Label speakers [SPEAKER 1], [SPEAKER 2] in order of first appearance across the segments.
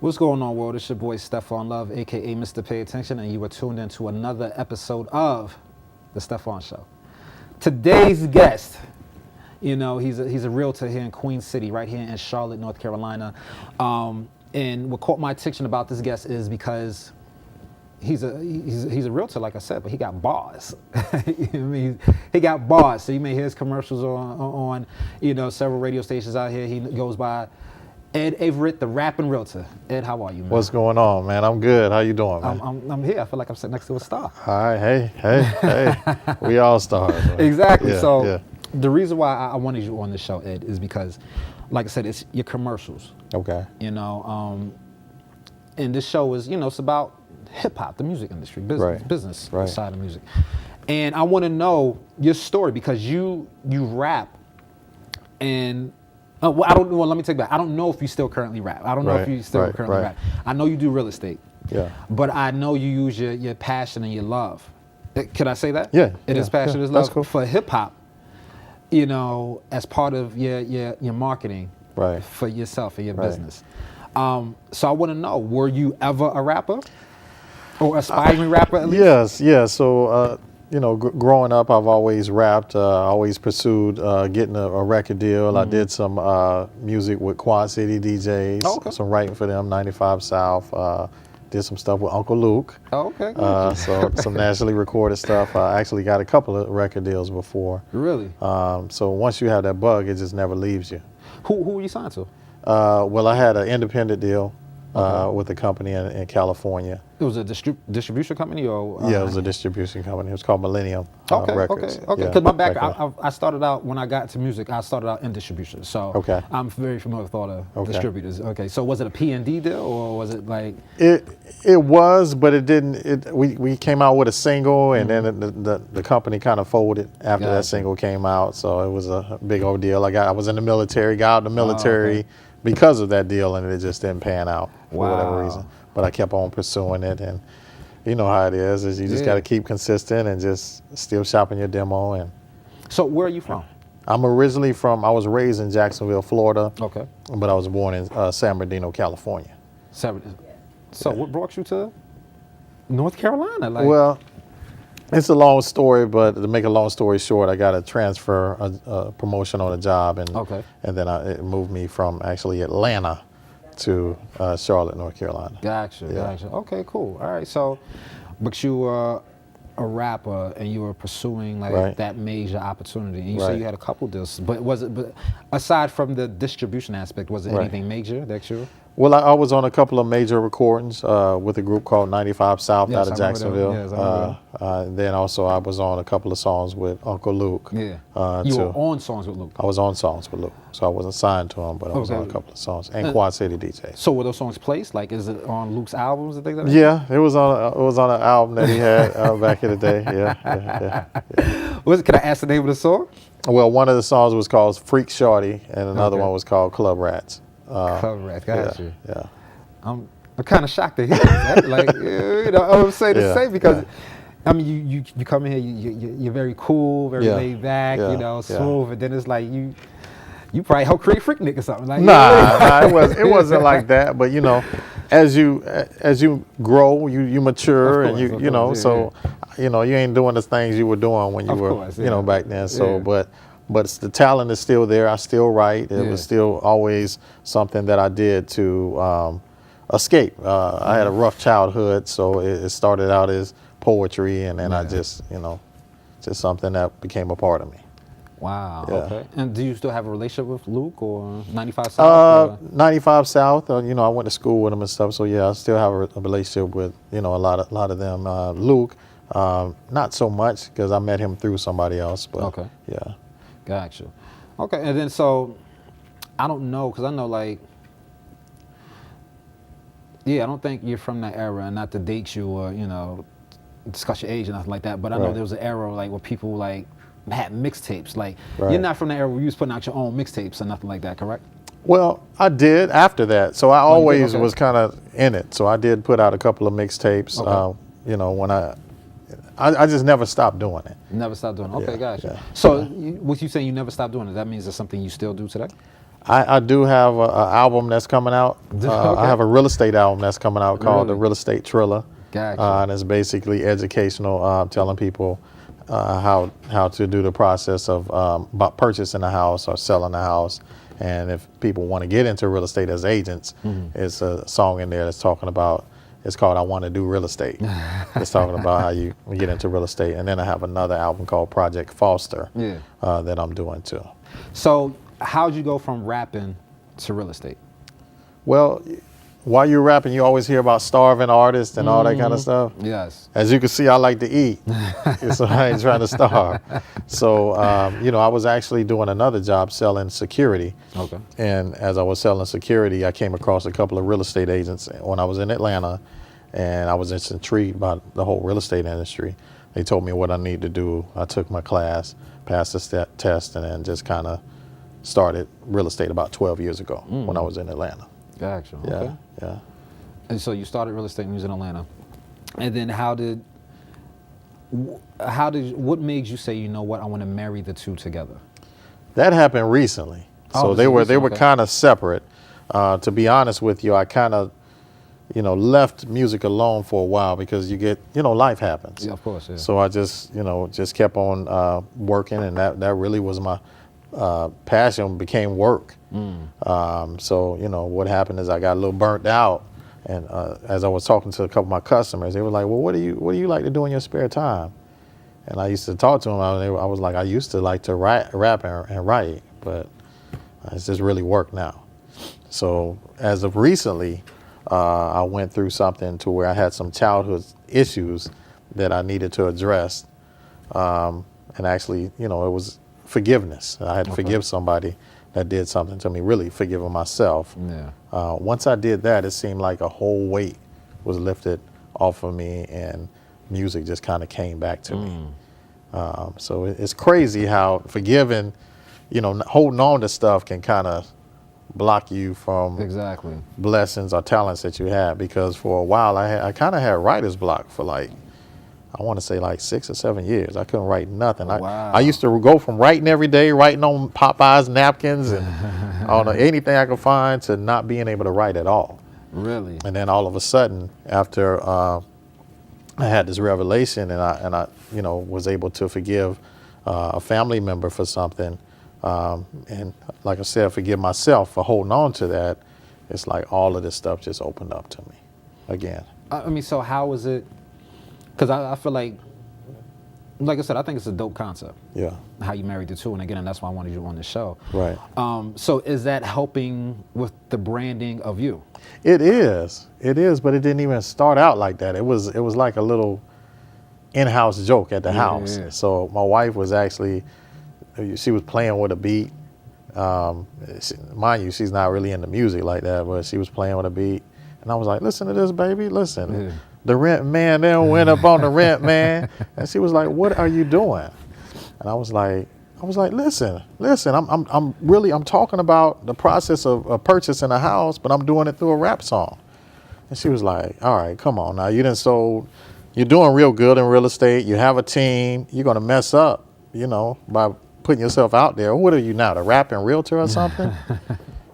[SPEAKER 1] What's going on, world? It's your boy Stefon Love, aka Mr. Pay Attention, and you are tuned into another episode of the Stefon Show. Today's guest, he's a realtor here in Queen City, right here in Charlotte, North Carolina. And what caught my attention about this guest is because he's a realtor, like I said, but he got bars. He got bars. So you may hear his commercials on several radio stations out here. He goes by Ed Averett, the Rapping Realtor. Ed, how are you, man?
[SPEAKER 2] What's going on, man? I'm good. How you doing, man?
[SPEAKER 1] I'm here. I feel like I'm sitting next to a star.
[SPEAKER 2] All right. Hey. We all stars. Man.
[SPEAKER 1] Exactly.
[SPEAKER 2] Yeah.
[SPEAKER 1] The reason why I wanted you on this show, Ed, is because, like I said, it's your commercials.
[SPEAKER 2] Okay.
[SPEAKER 1] And this show is, it's about hip hop, the music industry, business side of music. And I want to know your story because you rap and I don't know. Well, let me take that. I don't know if you still currently rap. I don't know if you still currently rap. I know you do real estate.
[SPEAKER 2] Yeah.
[SPEAKER 1] But I know you use your passion and your love. Could I say that?
[SPEAKER 2] Yeah.
[SPEAKER 1] It is passion, is
[SPEAKER 2] love.
[SPEAKER 1] That's cool. For hip hop, as part of your marketing, for yourself and your business. So I want to know: were you ever a rapper, or aspiring rapper at least?
[SPEAKER 2] Yes. So growing up, I've always rapped. Always pursued getting a record deal. Mm-hmm. I did some music with Quad City DJs. Some writing for them, 95 South. Did some stuff with Uncle Luke.
[SPEAKER 1] Okay.
[SPEAKER 2] So some nationally recorded stuff. I actually got a couple of record deals before.
[SPEAKER 1] Really?
[SPEAKER 2] So once you have that bug, it just never leaves you.
[SPEAKER 1] Who were you signed to?
[SPEAKER 2] Well, I had an independent deal with a company in California.
[SPEAKER 1] It was a distribution company, or
[SPEAKER 2] yeah, it was a distribution company. It was called Millennium Records.
[SPEAKER 1] Okay. Because my background, I started out when I got into music. I started out in distribution, so I'm very familiar with all the distributors. Okay, so was it a P&D deal, or was it like?
[SPEAKER 2] It was, but it didn't. We came out with a single, and then the company kind of folded after that single came out. So it was a big ordeal. I was in the military, got out of the military because of that deal, and it just didn't pan out for whatever reason. But I kept on pursuing it, and you know how it is you just got to keep consistent and just still shopping your demo. And
[SPEAKER 1] so where are you from?
[SPEAKER 2] I'm originally I was raised in Jacksonville, Florida.
[SPEAKER 1] Okay. But
[SPEAKER 2] I was born in San Bernardino, California.
[SPEAKER 1] So what brought you to North Carolina?
[SPEAKER 2] Well, it's a long story, but to make a long story short, I got a transfer, a promotion on a job, and then it moved me from actually Atlanta to Charlotte, North Carolina.
[SPEAKER 1] Gotcha. Okay, cool. All right, so, but you were a rapper and you were pursuing that major opportunity. And you say you had a couple deals, but aside from the distribution aspect, was it anything major that you?
[SPEAKER 2] Well, I was on a couple of major recordings with a group called 95 South out of Jacksonville. Then also I was on a couple of songs with Uncle Luke.
[SPEAKER 1] Yeah. You were on songs with Luke?
[SPEAKER 2] I was on songs with Luke. So I wasn't signed to him, but I was on a couple of songs. And Quad City DJs.
[SPEAKER 1] So were those songs placed? Like, is it on Luke's albums and things like that?
[SPEAKER 2] Yeah, it was on an album that he had back in the day. Yeah.
[SPEAKER 1] Can I ask the name of the song?
[SPEAKER 2] Well, one of the songs was called Freak Shorty, and another one was called Club Rats.
[SPEAKER 1] Club Rats, got you.
[SPEAKER 2] Yeah.
[SPEAKER 1] I'm kind of shocked to hear that. I'm saying the same because, I mean, you come in here, you're very cool, very laid back, smooth, and then it's like you probably help create Freaknik or something. Like,
[SPEAKER 2] nah, it wasn't like that. But as you grow, you mature, and you ain't doing the things you were doing when you were back then. So, but the talent is still there. I still write. It was still always something that I did to escape. I had a rough childhood, so it started out as poetry, and then I just something that became a part of me.
[SPEAKER 1] Wow. Yeah. Okay. And do you still have a relationship with Luke or 95 South?
[SPEAKER 2] 95 South. I went to school with him and stuff. So I still have a relationship with a lot of them. Luke, not so much because I met him through somebody else. But yeah.
[SPEAKER 1] Gotcha. Okay. And then so I don't know because I know I don't think you're from that era, and not to date you or discuss your age or nothing like that. But I know there was an era where people had mixtapes. You're not from the era where you was putting out your own mixtapes or nothing like that, correct?
[SPEAKER 2] Well, I did after that. So I always was kind of in it. So I did put out a couple of mixtapes. When I just never stopped doing it.
[SPEAKER 1] Never stopped doing it. Okay, gotcha. So what you saying you never stopped doing it? That means it's something you still do today?
[SPEAKER 2] I do have an album that's coming out.
[SPEAKER 1] Okay.
[SPEAKER 2] I have a real estate album that's coming out called the Real Estate Triller.
[SPEAKER 1] Gotcha.
[SPEAKER 2] And it's basically educational, telling people how to do the process of about purchasing a house or selling a house. And if people want to get into real estate as agents, it's a song in there that's talking about, it's called I Want to Do Real Estate. It's talking about how you get into real estate. And then I have another album called Project Foster that I'm doing too.
[SPEAKER 1] So how'd you go from rapping to real estate?
[SPEAKER 2] Well, while you're rapping, you always hear about starving artists and all that kind of stuff.
[SPEAKER 1] Yes.
[SPEAKER 2] As you can see, I like to eat, so I ain't trying to starve. So, I was actually doing another job selling security.
[SPEAKER 1] Okay.
[SPEAKER 2] And as I was selling security, I came across a couple of real estate agents when I was in Atlanta, and I was just intrigued by the whole real estate industry. They told me what I need to do. I took my class, passed the test, and then just kind of started real estate about 12 years ago when I was in Atlanta.
[SPEAKER 1] Gotcha.
[SPEAKER 2] Yeah,
[SPEAKER 1] Okay.
[SPEAKER 2] yeah.
[SPEAKER 1] And so you started real estate when you was in Atlanta, and then what made you say, you know what, I want to marry the two together?
[SPEAKER 2] That happened recently. So they were kind of separate. To be honest with you, I kind of, left music alone for a while because you get, life happens.
[SPEAKER 1] Yeah, of course. Yeah.
[SPEAKER 2] So I just, just kept on working, and that really was my passion, became work. So, what happened is I got a little burnt out. And as I was talking to a couple of my customers, they were like, well, what do you like to do in your spare time? And I used to talk to them. I was like, I used to like to rap and write, but it's just really work now. So as of recently, I went through something to where I had some childhood issues that I needed to address. And actually, it was forgiveness. I had to forgive somebody that did something to me, really forgiving myself.
[SPEAKER 1] Yeah.
[SPEAKER 2] Once I did that, it seemed like a whole weight was lifted off of me, and music just kind of came back to me. So it's crazy how forgiving, holding on to stuff can kind of block you from blessings or talents that you have. Because for a while, I kind of had writer's block for I want to say 6 or 7 years. I couldn't write nothing.
[SPEAKER 1] Wow.
[SPEAKER 2] I used to go from writing every day, writing on Popeye's napkins and on anything I could find, to not being able to write at all.
[SPEAKER 1] Really?
[SPEAKER 2] And then all of a sudden, after I had this revelation, and I was able to forgive a family member for something, and like I said, forgive myself for holding on to that. It's like all of this stuff just opened up to me again.
[SPEAKER 1] I mean, so how was it? Because I feel like I said, I think it's a dope concept.
[SPEAKER 2] Yeah.
[SPEAKER 1] How you married the two, and again, that's why I wanted you on the show.
[SPEAKER 2] Right.
[SPEAKER 1] So is that helping with the branding of you?
[SPEAKER 2] It is, but it didn't even start out like that. It was like a little in-house joke at the house.
[SPEAKER 1] Yeah.
[SPEAKER 2] So my wife was actually, she was playing with a beat. Mind you, she's not really into music like that, but she was playing with a beat. And I was like, listen to this, baby, listen. Yeah. The rent man then went up on the rent man. And she was like, what are you doing? And I was like, listen, I'm talking about the process of purchasing a house, but I'm doing it through a rap song. And she was like, all right, come on now. You're doing real good in real estate. You have a team. You're going to mess up, by putting yourself out there. What are you now, the Rapping Realtor or something?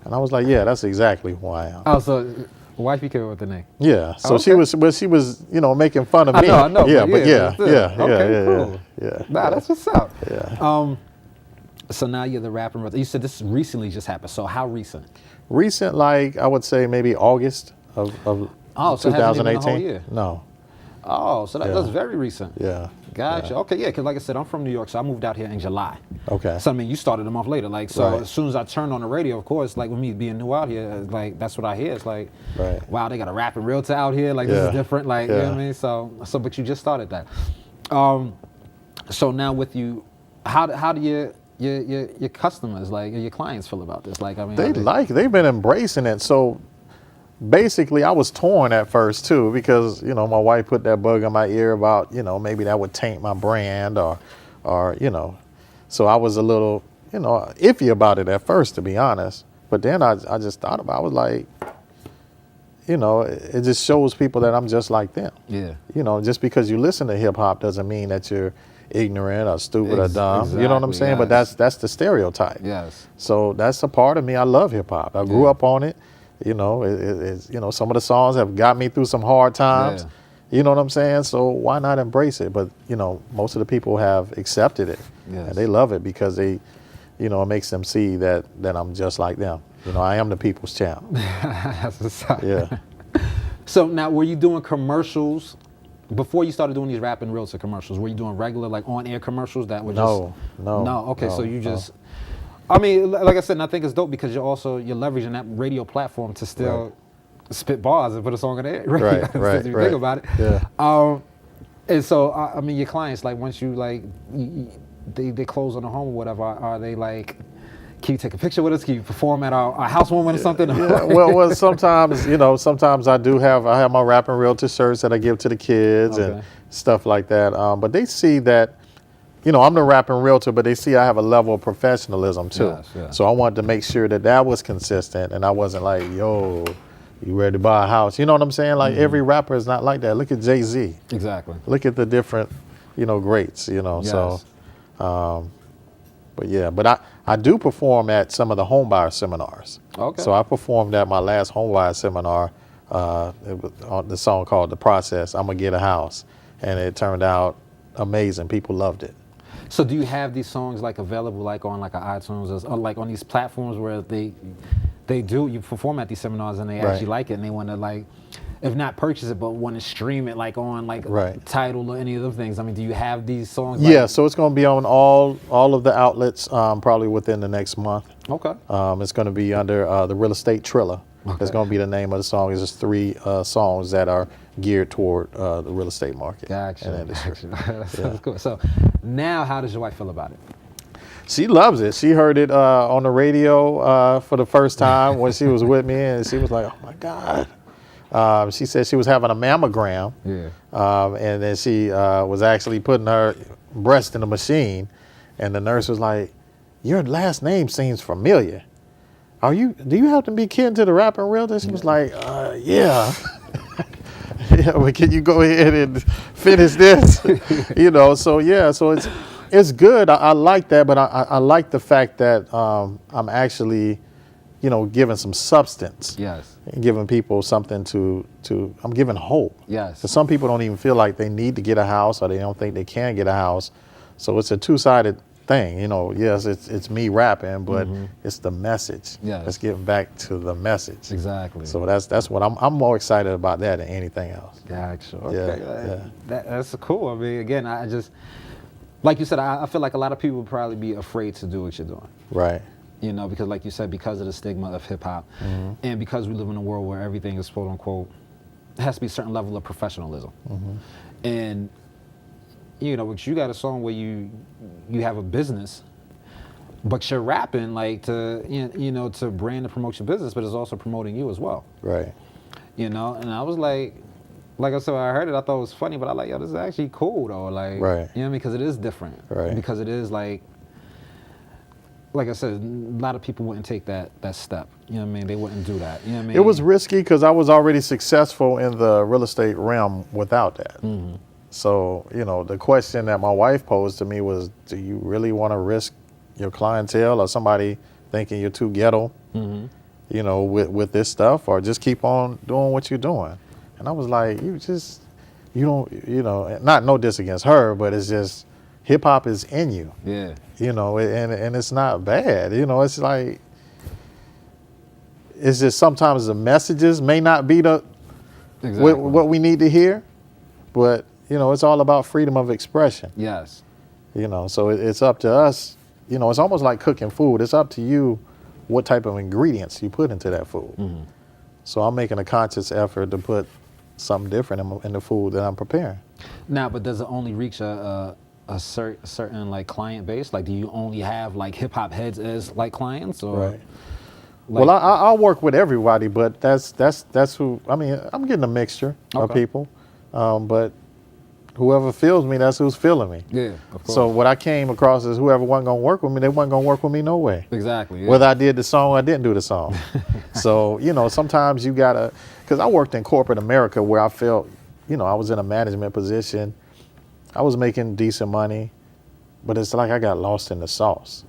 [SPEAKER 2] And I was like, yeah, that's exactly who I am.
[SPEAKER 1] Oh, so wifey came up with the name.
[SPEAKER 2] Yeah. So she was, making fun of me.
[SPEAKER 1] I know.
[SPEAKER 2] Yeah,
[SPEAKER 1] Cool.
[SPEAKER 2] Yeah.
[SPEAKER 1] Nah, that's what's up.
[SPEAKER 2] Yeah.
[SPEAKER 1] So now you're the Rapping Realtor. You said this recently just happened. So how recent?
[SPEAKER 2] Recent, I would say maybe August of 2018.
[SPEAKER 1] So it hasn't even been a whole year.
[SPEAKER 2] No.
[SPEAKER 1] Oh, so that's very recent.
[SPEAKER 2] Yeah.
[SPEAKER 1] Gotcha.
[SPEAKER 2] Yeah.
[SPEAKER 1] Okay, yeah, because like I said, I'm from New York, so I moved out here in July.
[SPEAKER 2] Okay.
[SPEAKER 1] So I mean, you started a month later. As soon as I turned on the radio, of course, with me being new out here, that's what I hear. It's like, wow, they got a Rapping Realtor out here. This is different. You know what I mean? So, but you just started that. So now with you, how do your customers, your clients feel about this?
[SPEAKER 2] They've been embracing it. So basically, I was torn at first too, because my wife put that bug in my ear about maybe that would taint my brand or so I was a little iffy about it at first, to be honest. But then I just thought about it. I was like, it just shows people that I'm just like them.
[SPEAKER 1] Yeah.
[SPEAKER 2] Just because you listen to hip hop doesn't mean that you're ignorant or stupid or dumb. Exactly, you know what I'm saying? Yes. But that's the stereotype.
[SPEAKER 1] Yes.
[SPEAKER 2] So that's a part of me. I love hip hop. I grew up on it. You know, it's you know, some of the songs have got me through some hard times. Yeah. You know what I'm saying? So why not embrace it? But, you know, most of the people have accepted it. Yes. And they love it because they, you know, it makes them see that I'm just like them. You know, I am the people's champ.
[SPEAKER 1] That's what's up.
[SPEAKER 2] Yeah.
[SPEAKER 1] So now, were you doing commercials before you started doing these Rapping Realtor commercials? Were you doing regular, like, on-air commercials that were just...
[SPEAKER 2] No.
[SPEAKER 1] Okay, so you just... I mean, like I said, I think it's dope because you're leveraging that radio platform to still spit bars and put a song in the air.
[SPEAKER 2] Right.
[SPEAKER 1] If you think about it.
[SPEAKER 2] Yeah.
[SPEAKER 1] And so, I mean, your clients, like, once you, like, they close on the home or whatever, are they like, can you take a picture with us? Can you perform at our housewarming or something?
[SPEAKER 2] Yeah. Well, sometimes, you know, sometimes I have my Rapping Realtor shirts that I give to the kids and stuff like that. But they see that, you know, I'm the Rapping Realtor, but they see I have a level of professionalism too.
[SPEAKER 1] Yes, yeah.
[SPEAKER 2] So I wanted to make sure that was consistent, and I wasn't like, yo, you ready to buy a house? You know what I'm saying? Like every rapper is not like that. Look at Jay-Z.
[SPEAKER 1] Exactly.
[SPEAKER 2] Look at the different, you know, greats, you know. Yes. So, but I do perform at some of the homebuyer seminars. Okay. So I performed at my last homebuyer seminar. It was on the song called "The Process." I'm gonna get a house, and it turned out amazing. People loved it.
[SPEAKER 1] So do you have these songs like available like on like iTunes or like on these platforms where you perform at these seminars and they actually like it and they want to like, if not purchase it, but want to stream it like on like Tidal or any of those things? I mean, do you have these songs?
[SPEAKER 2] Yeah, so it's going to be on all of the outlets probably within the next month. Okay. It's going to be under the Real Estate Triller. Okay. That's going to be the name of the song. It's just 3 songs that are geared toward the real estate market.
[SPEAKER 1] Gotcha. That's cool. So now how does your wife feel about it?
[SPEAKER 2] She loves it. She heard it on the radio for the first time when she was with me, and she was like, oh my God. She said she was having a mammogram. Yeah. And then she was actually putting her breast in the machine, and the nurse was like, your last name seems familiar. Do you happen to be kin to the Rapping Realtor? She was like, yeah. Yeah, but can you go ahead and finish this? You know, so yeah, so it's good. I like that, but I like the fact that I'm actually, you know, giving some substance. Yes. And giving people something I'm giving hope. Yes. Because some people don't even feel like they need to get a house or they don't think they can get a house. So it's a two-sided thing, you know. Yes, it's me rapping, but it's the message. Yeah, let's get back to the message. Exactly. So that's what I'm more excited about that than anything else. Gotcha. Okay. Yeah.
[SPEAKER 1] That's cool. I mean, again, I just like you said, I feel like a lot of people would probably be afraid to do what you're doing. Right. You know, because like you said, because of the stigma of hip hop, and because we live in a world where everything is quote unquote has to be a certain level of professionalism, and you know, but you got a song where you have a business, but you're rapping like to you know to brand and promote your business, but it's also promoting you as well. Right. You know, and I was like I said, when I heard it, I thought it was funny, but I like, yo, this is actually cool though. Like, you know what I mean? Because it is different. Right. Because it is like I said, a lot of people wouldn't take that step. You know what I mean? They wouldn't do that. You know what I mean?
[SPEAKER 2] It was risky because I was already successful in the real estate realm without that. So, you know, the question that my wife posed to me was, do you really want to risk your clientele or somebody thinking you're too ghetto, you know, with this stuff, or just keep on doing what you're doing? And I was like, you don't, you know, not no diss against her, but it's just hip hop is in you. Yeah. You know, and it's not bad. You know, it's like, it's just sometimes the messages may not be what we need to hear, but you know, it's all about freedom of expression. Yes. You know, so it's up to us. You know, it's almost like cooking food. It's up to you what type of ingredients you put into that food. So I'm making a conscious effort to put something different in the food that I'm preparing.
[SPEAKER 1] Now, but does it only reach a certain like client base? Like, do you only have like hip hop heads as like clients, or? Right.
[SPEAKER 2] Like, well, I'll work with everybody, but that's who. I mean, I'm getting a mixture of people, but whoever feels me, that's who's feeling me. Yeah, of course. So what I came across is whoever wasn't gonna work with me, they wasn't gonna work with me no way. Exactly. Yeah. Whether I did the song or I didn't do the song. So, you know, sometimes you gotta, because I worked in corporate America where I felt, you know, I was in a management position. I was making decent money. but it's like I got lost in the sauce.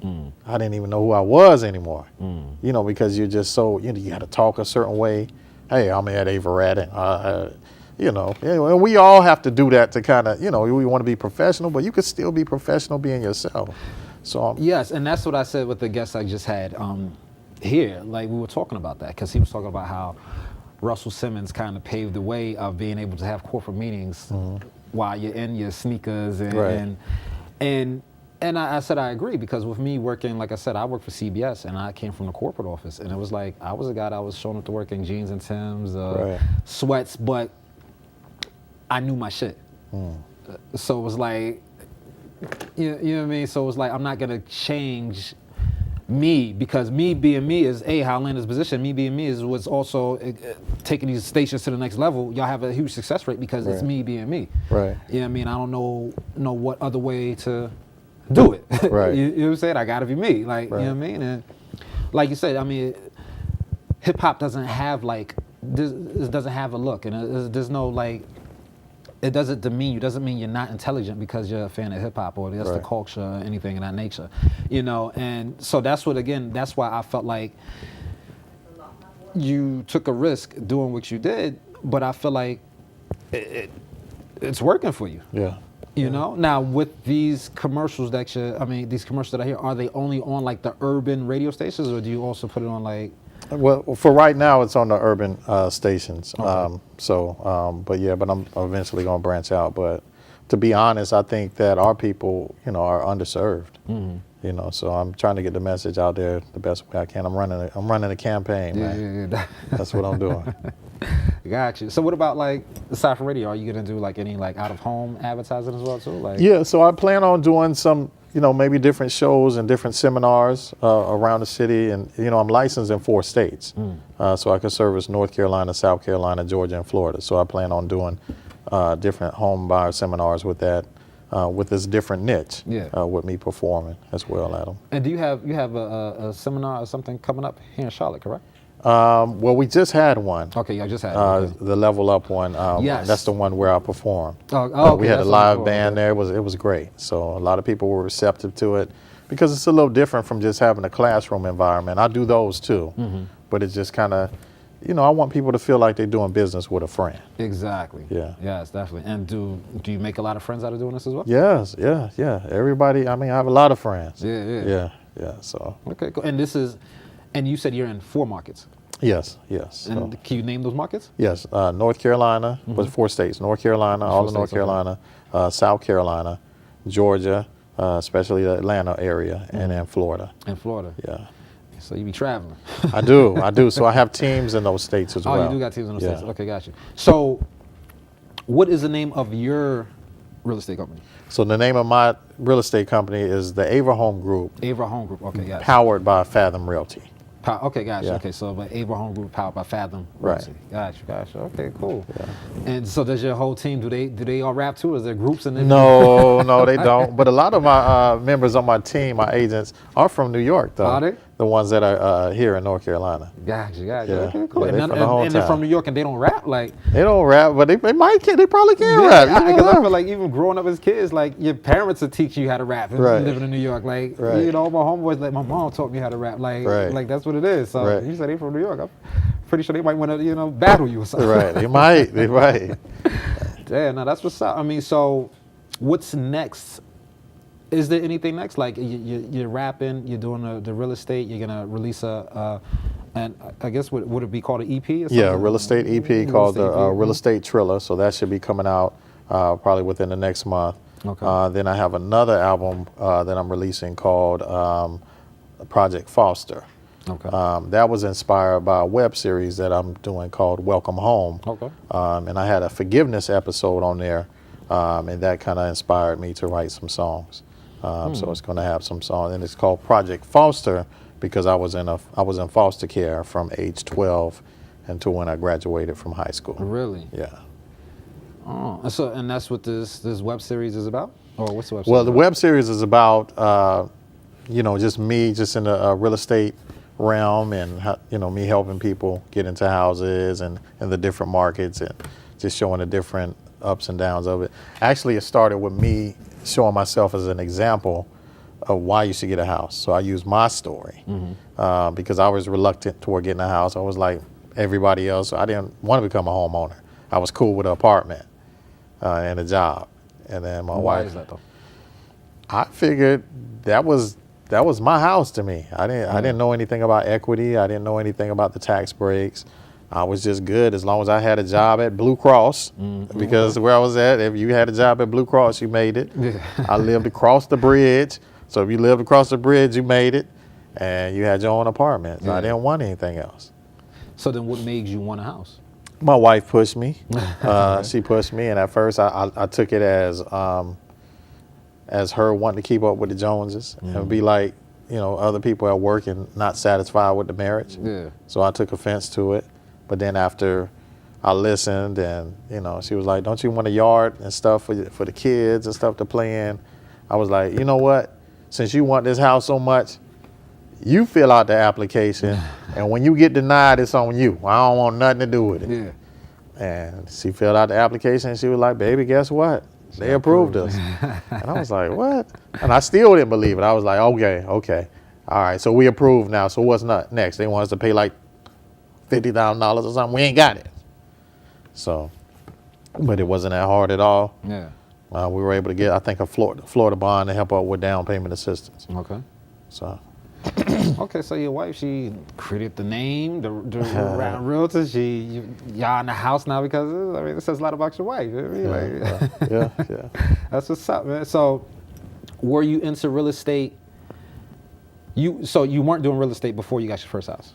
[SPEAKER 2] I didn't even know who I was anymore. You know, because you're just so, you know, you got to talk a certain way. Hey, I'm Ed Avarat. You know, and we all have to do that to kind of, you know, we want to be professional, but you could still be professional being yourself. So
[SPEAKER 1] yes, and that's what I said with the guest I just had here. Like, we were talking about that because he was talking about how Russell Simmons kind of paved the way of being able to have corporate meetings while you're in your sneakers and I said I agree, because with me working, like I said, I worked for CBS and I came from the corporate office, and it was like I was a guy that was showing up to work in jeans and Timbs, sweats, but I knew my shit. So it was like, you know what I mean? So it was like, I'm not gonna change me, because me being me is how I landed this position. Me being me is what's also taking these stations to the next level. Y'all have a huge success rate because it's me being me.
[SPEAKER 2] Right.
[SPEAKER 1] You know what I mean? I don't know what other way to do it.
[SPEAKER 2] Right.
[SPEAKER 1] You know what I'm saying? I gotta be me. Like, you know what I mean? And like you said, I mean, hip hop doesn't have like, this doesn't have a look, and there's no like, it doesn't demean you. Doesn't mean you're not intelligent because you're a fan of hip hop or that's the culture or anything of that nature, you know. And so that's what, again, that's why I felt like you took a risk doing what you did, but I feel like it's working for you.
[SPEAKER 2] Yeah.
[SPEAKER 1] You know. Now with these commercials that these commercials that I hear, are they only on like the urban radio stations, or do you also put it on like?
[SPEAKER 2] Well, for right now, it's on the urban stations.
[SPEAKER 1] Okay.
[SPEAKER 2] But I'm eventually going to branch out. But to be honest, I think that our people, you know, are underserved. You know, so I'm trying to get the message out there the best way I can. I'm running a campaign, man.
[SPEAKER 1] Yeah.
[SPEAKER 2] That's what I'm doing.
[SPEAKER 1] Got you. So what about like aside from radio? Are you gonna do like any like out of home advertising as well too? Like,
[SPEAKER 2] yeah, so I plan on doing some, you know, maybe different shows and different seminars around the city, and you know, I'm licensed in 4 states, so I can service North Carolina, South Carolina, Georgia, and Florida. So I plan on doing different home buyer seminars with that, with this different niche, with me performing as well at them.
[SPEAKER 1] And do you have a seminar or something coming up here in Charlotte, correct?
[SPEAKER 2] Well, we just had one.
[SPEAKER 1] Okay, I just had it.
[SPEAKER 2] The Level Up one.
[SPEAKER 1] Yes.
[SPEAKER 2] That's the one where I performed.
[SPEAKER 1] Okay,
[SPEAKER 2] we had a live band there. It was great. So a lot of people were receptive to it because it's a little different from just having a classroom environment. I do those too, but it's just kind of, you know, I want people to feel like they're doing business with a friend.
[SPEAKER 1] Exactly.
[SPEAKER 2] Yeah.
[SPEAKER 1] Yes, definitely. And do you make a lot of friends out of doing this as well?
[SPEAKER 2] Yes. Yeah. Everybody. I mean, I have a lot of friends.
[SPEAKER 1] Yeah.
[SPEAKER 2] So.
[SPEAKER 1] Okay, cool. And you said you're in 4 markets.
[SPEAKER 2] Yes.
[SPEAKER 1] And
[SPEAKER 2] So,
[SPEAKER 1] can you name those markets?
[SPEAKER 2] yes. North Carolina was 4 states. North Carolina, all of North Carolina, South Carolina, Georgia, especially the Atlanta area, and then Florida.
[SPEAKER 1] And Florida.
[SPEAKER 2] Yeah.
[SPEAKER 1] So you be traveling.
[SPEAKER 2] I do. So I have teams in those states as well.
[SPEAKER 1] Oh, you do got teams in those states. Okay, got you. So what is the name of your real estate company?
[SPEAKER 2] So the name of my real estate company is the Ava Home Group.
[SPEAKER 1] Ava Home Group. Okay, got you.
[SPEAKER 2] Powered by Fathom Realty.
[SPEAKER 1] Okay, gotcha.
[SPEAKER 2] Yeah.
[SPEAKER 1] Okay, so but Ava Home Group powered by Fathom.
[SPEAKER 2] Right.
[SPEAKER 1] Gotcha. Okay, cool.
[SPEAKER 2] Yeah.
[SPEAKER 1] And so does your whole team, do they all rap too? Is there groups in there?
[SPEAKER 2] No, they don't. But a lot of my members on my team, my agents, are from New York, though.
[SPEAKER 1] Are they?
[SPEAKER 2] The ones that are here in North Carolina.
[SPEAKER 1] Gotcha.
[SPEAKER 2] Yeah.
[SPEAKER 1] Okay, cool.
[SPEAKER 2] Yeah,
[SPEAKER 1] And
[SPEAKER 2] they
[SPEAKER 1] they're from New York and they don't rap? Like,
[SPEAKER 2] they don't rap, but they probably can rap.
[SPEAKER 1] Because I feel like even growing up as kids, like your parents would teach you how to rap living in New York. Like, you know, my homeboys, like my mom taught me how to rap. Like that's what it is. So you said they from New York. I'm pretty sure they might want to, you know, battle you or something.
[SPEAKER 2] Right. They might.
[SPEAKER 1] Yeah, no, that's what's up. I mean, so what's next? Is there anything next? Like you're rapping, you're doing the real estate, you're gonna release and I guess would it be called an EP or something?
[SPEAKER 2] Yeah, real estate EP called the Real Estate Triller. So that should be coming out probably within the next month.
[SPEAKER 1] Okay.
[SPEAKER 2] Then I have another album that I'm releasing called Project Foster.
[SPEAKER 1] Okay.
[SPEAKER 2] That was inspired by a web series that I'm doing called Welcome Home.
[SPEAKER 1] Okay.
[SPEAKER 2] And I had a forgiveness episode on there, and that kind of inspired me to write some songs. So it's going to have some songs, and it's called Project Foster because I was in foster care from age 12 until when I graduated from high school.
[SPEAKER 1] Really?
[SPEAKER 2] Yeah.
[SPEAKER 1] Oh, and that's what this web series is about? Or what's the web series?
[SPEAKER 2] Well, the web series is about you know, just me in the real estate realm, and you know, me helping people get into houses and in the different markets, and just showing the different ups and downs of it. Actually, it started with me showing myself as an example of why you should get a house. So I used my story because I was reluctant toward getting a house. I was like everybody else. I didn't want to become a homeowner. I was cool with an apartment and a job. And then my
[SPEAKER 1] Why
[SPEAKER 2] wife.
[SPEAKER 1] is that though?
[SPEAKER 2] I figured that was my house to me. I didn't know anything about equity. I didn't know anything about the tax breaks. I was just good as long as I had a job at Blue Cross, because where I was at, if you had a job at Blue Cross, you made it. Yeah. I lived across the bridge. So if you lived across the bridge, you made it, and you had your own apartment. So I didn't want anything else.
[SPEAKER 1] So then what made you want a house?
[SPEAKER 2] My wife pushed me. She pushed me, and at first I took it as her wanting to keep up with the Joneses and be like, other people at work and not satisfied with the marriage. Yeah. So I took offense to it. But then after I listened and, she was like, don't you want a yard and stuff for the kids and stuff to play in? I was like, you know what? Since you want this house so much, you fill out the application. And when you get denied, it's on you. I don't want nothing to do with it. Yeah. And she filled out the application and she was like, baby, guess what? They approved us. And I was like, what? And I still didn't believe it. I was like, okay. All right, so we approved now. So what's next? They want us to pay like $50,000 or something. We ain't got it. So, but it wasn't that hard at all. Yeah. We were able to get, I think, a Florida bond to help out with down payment assistance.
[SPEAKER 1] Okay.
[SPEAKER 2] So.
[SPEAKER 1] Okay, so your wife, she created the name, the Rapping Realtor. Y'all in the house now because, it says a lot about your wife.
[SPEAKER 2] Yeah.
[SPEAKER 1] That's what's up, man. So, were you into real estate? So you weren't doing real estate before you got your first house?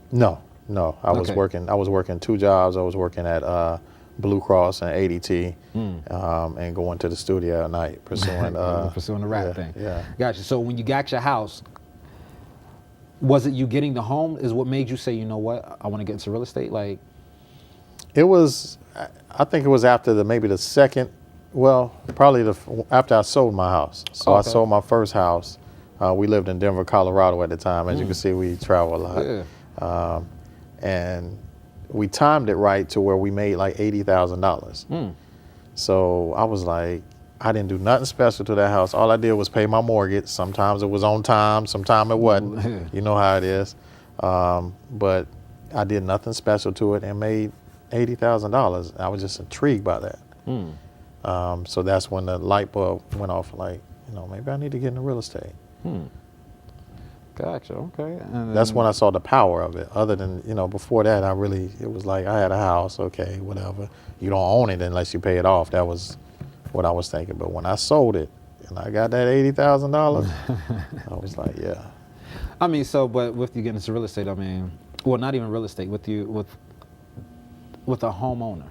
[SPEAKER 2] No. I was working 2 jobs. I was working at Blue Cross and ADT, and going to the studio at night pursuing
[SPEAKER 1] the rap thing.
[SPEAKER 2] Yeah.
[SPEAKER 1] Gotcha. So when you got your house, was it you getting the home is what made you say, you know what, I want to get into real estate? Like,
[SPEAKER 2] it was. I think it was after maybe the second. Well, probably after I sold my house. So I sold my first house. We lived in Denver, Colorado at the time. As you can see, we travel a lot. Yeah. And we timed it right to where we made like $80,000. So I was like, I didn't do nothing special to that house. All I did was pay my mortgage. Sometimes it was on time, sometimes it wasn't. You know how it is. But I did nothing special to it and made $80,000. I was just intrigued by that. So that's when the light bulb went off, like, maybe I need to get into real estate.
[SPEAKER 1] Gotcha, okay. And
[SPEAKER 2] that's when I saw the power of it. Other than, before that, it was like I had a house, okay, whatever. You don't own it unless you pay it off. That was what I was thinking. But when I sold it and I got that $80,000, I was like, yeah.
[SPEAKER 1] But with you getting into real estate, well, not even real estate, with a homeowner,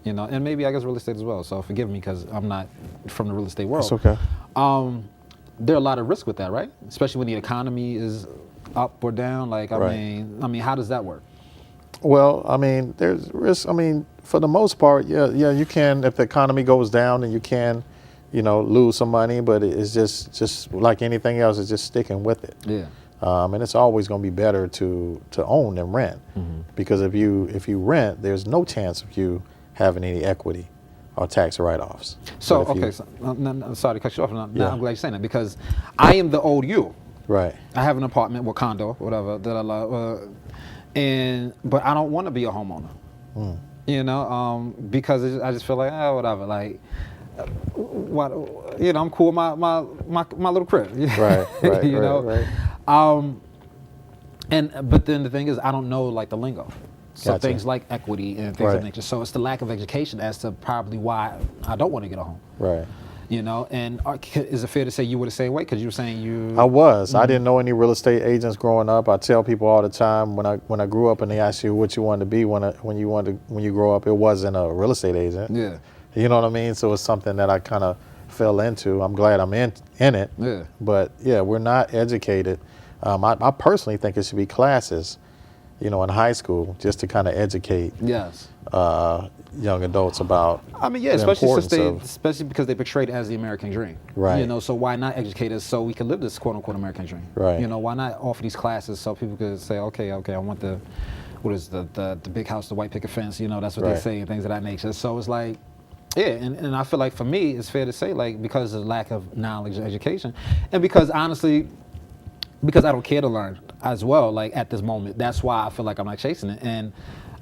[SPEAKER 1] and maybe I guess real estate as well. So forgive me because I'm not from the real estate world.
[SPEAKER 2] That's okay.
[SPEAKER 1] There are a lot of risks with that, right? Especially when the economy is up or down. Like, I mean, how does that work?
[SPEAKER 2] Well, there's risk. For the most part, yeah, you can. If the economy goes down, then you can, lose some money. But it's just like anything else, it's just sticking with it. Yeah. And it's always going to be better to own than rent, because if you rent, there's no chance of you having any equity or tax write-offs.
[SPEAKER 1] So, sorry to cut you off. Now I'm glad you're saying that, because I am the old you.
[SPEAKER 2] Right.
[SPEAKER 1] I have an apartment or condo, whatever, that I love, but I don't want to be a homeowner. Because I just feel like, whatever, like, what, I'm cool with my little crib.
[SPEAKER 2] Right.
[SPEAKER 1] Right. But then the thing is, I don't know like the lingo. So
[SPEAKER 2] Gotcha.
[SPEAKER 1] Things like equity and things of nature. So it's the lack of education as to probably why I don't want to get a home.
[SPEAKER 2] Right.
[SPEAKER 1] And is it fair to say you were the same way? Because you were saying you.
[SPEAKER 2] I was. I didn't know any real estate agents growing up. I tell people all the time when I grew up and they ask you what you wanted to be when you grow up, it wasn't a real estate agent. Yeah. You know what I mean? So it's something that I kind of fell into. I'm glad I'm in it. Yeah. But yeah, we're not educated. I personally think it should be classes, in high school, just to kind of educate young adults about
[SPEAKER 1] especially because they portrayed it as the American dream.
[SPEAKER 2] Right.
[SPEAKER 1] So why not educate us so we can live this quote-unquote American dream?
[SPEAKER 2] Right.
[SPEAKER 1] Why not offer these classes so people could say, okay, I want the big house, the white picket fence, that's what they say, and things of that nature. So it's like, Yeah, and I feel like for me, it's fair to say, like, because of the lack of knowledge and education, and because honestly, because I don't care to learn as well, like at this moment, that's why I feel like I'm not chasing it. And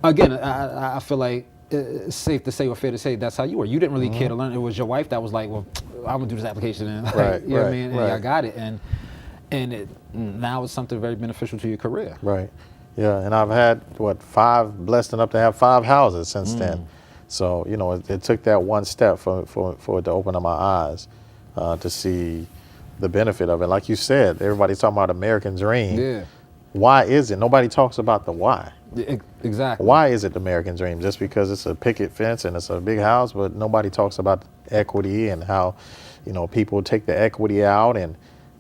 [SPEAKER 1] again, I feel like it's safe to say or fair to say that's how you were. You didn't really care to learn. It was your wife that was like, well, I'm gonna do this application, and like, you know what I mean? And I got it, and now it's something very beneficial to your career.
[SPEAKER 2] Right. Yeah, and I've had blessed enough to have 5 houses since then. So you know, it took that one step for it to open up my eyes to see the benefit of it. Like you said, everybody's talking about American dream.
[SPEAKER 1] Yeah.
[SPEAKER 2] Why is it? Nobody talks about the why.
[SPEAKER 1] Exactly.
[SPEAKER 2] Why is it the American dream? Just because it's a picket fence and it's a big house, but nobody talks about equity and how, you know, people take the equity out and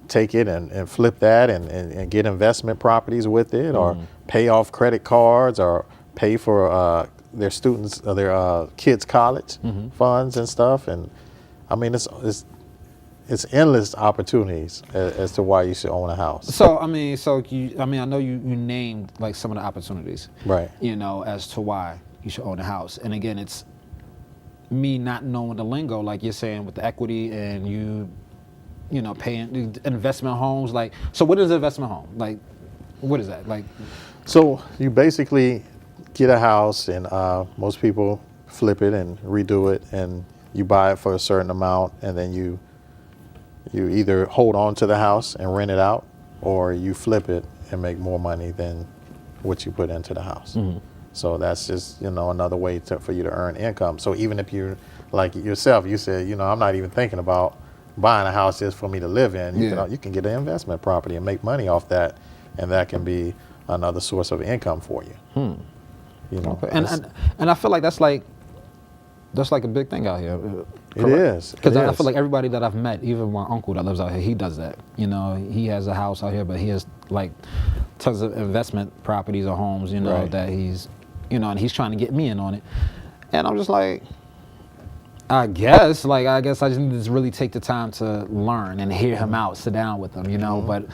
[SPEAKER 2] take it and flip that and get investment properties with it, or pay off credit cards, or pay for their students, their kids' college funds and stuff. And I mean, it's endless opportunities as to why you should own a house.
[SPEAKER 1] So I mean, I know you named like some of the opportunities,
[SPEAKER 2] right?
[SPEAKER 1] You know, as to why you should own a house. And again, it's me not knowing the lingo, like you're saying, with the equity and you know, paying investment homes. Like, so what is an investment home? Like, what is that? Like,
[SPEAKER 2] so you basically get a house, and most people flip it and redo it, and you buy it for a certain amount, and then you either hold on to the house and rent it out, or you flip it and make more money than what you put into the house. So that's just, you know, another way for you to earn income. So even if you, like yourself, you said, you know, I'm not even thinking about buying a house just for me to live in. You can get an investment property and make money off that, and that can be another source of income for you. You know,
[SPEAKER 1] okay. And I feel like that's like a big thing out here.
[SPEAKER 2] It is.
[SPEAKER 1] Because I feel like everybody that I've met, even my uncle that lives out here, he does that. You know, he has a house out here, but he has like tons of investment properties or homes, you know, that he's, you know, and he's trying to get me in on it. And I'm just like, I guess I just need to really take the time to learn and hear him out, sit down with him, you know. But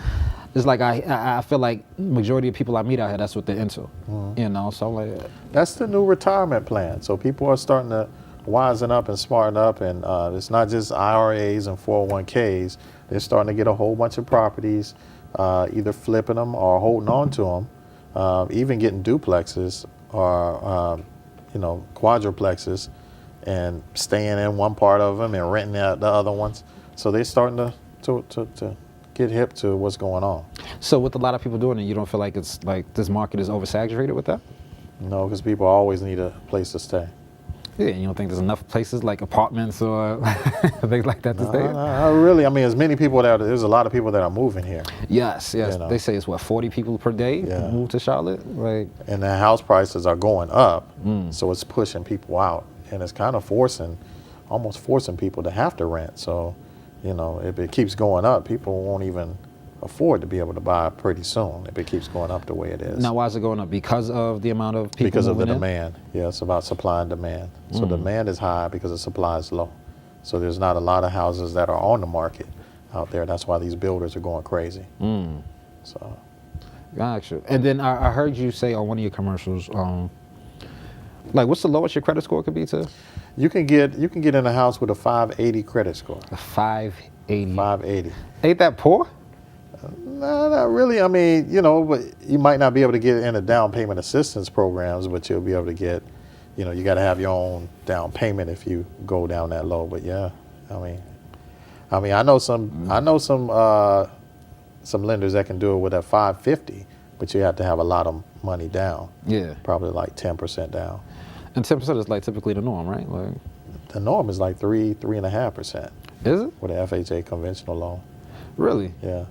[SPEAKER 1] it's like I feel like majority of people I meet out here, that's what they're into, you know. So I'm like,
[SPEAKER 2] that's the new retirement plan. So people are starting to wisen up and smarten up, and it's not just IRAs and 401ks. They're starting to get a whole bunch of properties, either flipping them or holding on to them, even getting duplexes or you know, quadruplexes, and staying in one part of them and renting out the other ones. So they're starting to get hip to what's going on.
[SPEAKER 1] So with a lot of people doing it, you don't feel like it's like this market is oversaturated with that?
[SPEAKER 2] No, because people always need a place to stay.
[SPEAKER 1] Yeah, you don't think there's enough places like apartments or things like that to stay in?
[SPEAKER 2] No, really. I mean, there's many people there's a lot of people that are moving here.
[SPEAKER 1] Yes. You know? They say it's 40 people per day move to Charlotte? Like,
[SPEAKER 2] and the house prices are going up, so it's pushing people out. And it's kind of almost forcing people to have to rent. So, you know, if it keeps going up, people won't even afford to be able to buy pretty soon if it keeps going up the way it is.
[SPEAKER 1] Now, why is it going up? Because of the amount of people
[SPEAKER 2] Because of the
[SPEAKER 1] moving in?
[SPEAKER 2] demand. Yeah, it's about supply and demand. So demand is high because the supply is low. So there's not a lot of houses that are on the market out there. That's why these builders are going crazy. So.
[SPEAKER 1] Gotcha. And then I heard you say on one of your commercials, like, what's the lowest your credit score could be to?
[SPEAKER 2] You can get in a house with a 580 credit score.
[SPEAKER 1] A 580.
[SPEAKER 2] 580.
[SPEAKER 1] Ain't that poor?
[SPEAKER 2] No, not really. I mean, you know, but you might not be able to get in a down payment assistance programs, but you'll be able to get, you know, you got to have your own down payment if you go down that low. But yeah, I mean, I know some lenders that can do it with a 550, but you have to have a lot of money down. Yeah. Probably like 10% down.
[SPEAKER 1] And 10% is like typically the norm, right? Like,
[SPEAKER 2] the norm is like 3.5%.
[SPEAKER 1] Is it?
[SPEAKER 2] With an FHA conventional loan.
[SPEAKER 1] Really?
[SPEAKER 2] Yeah.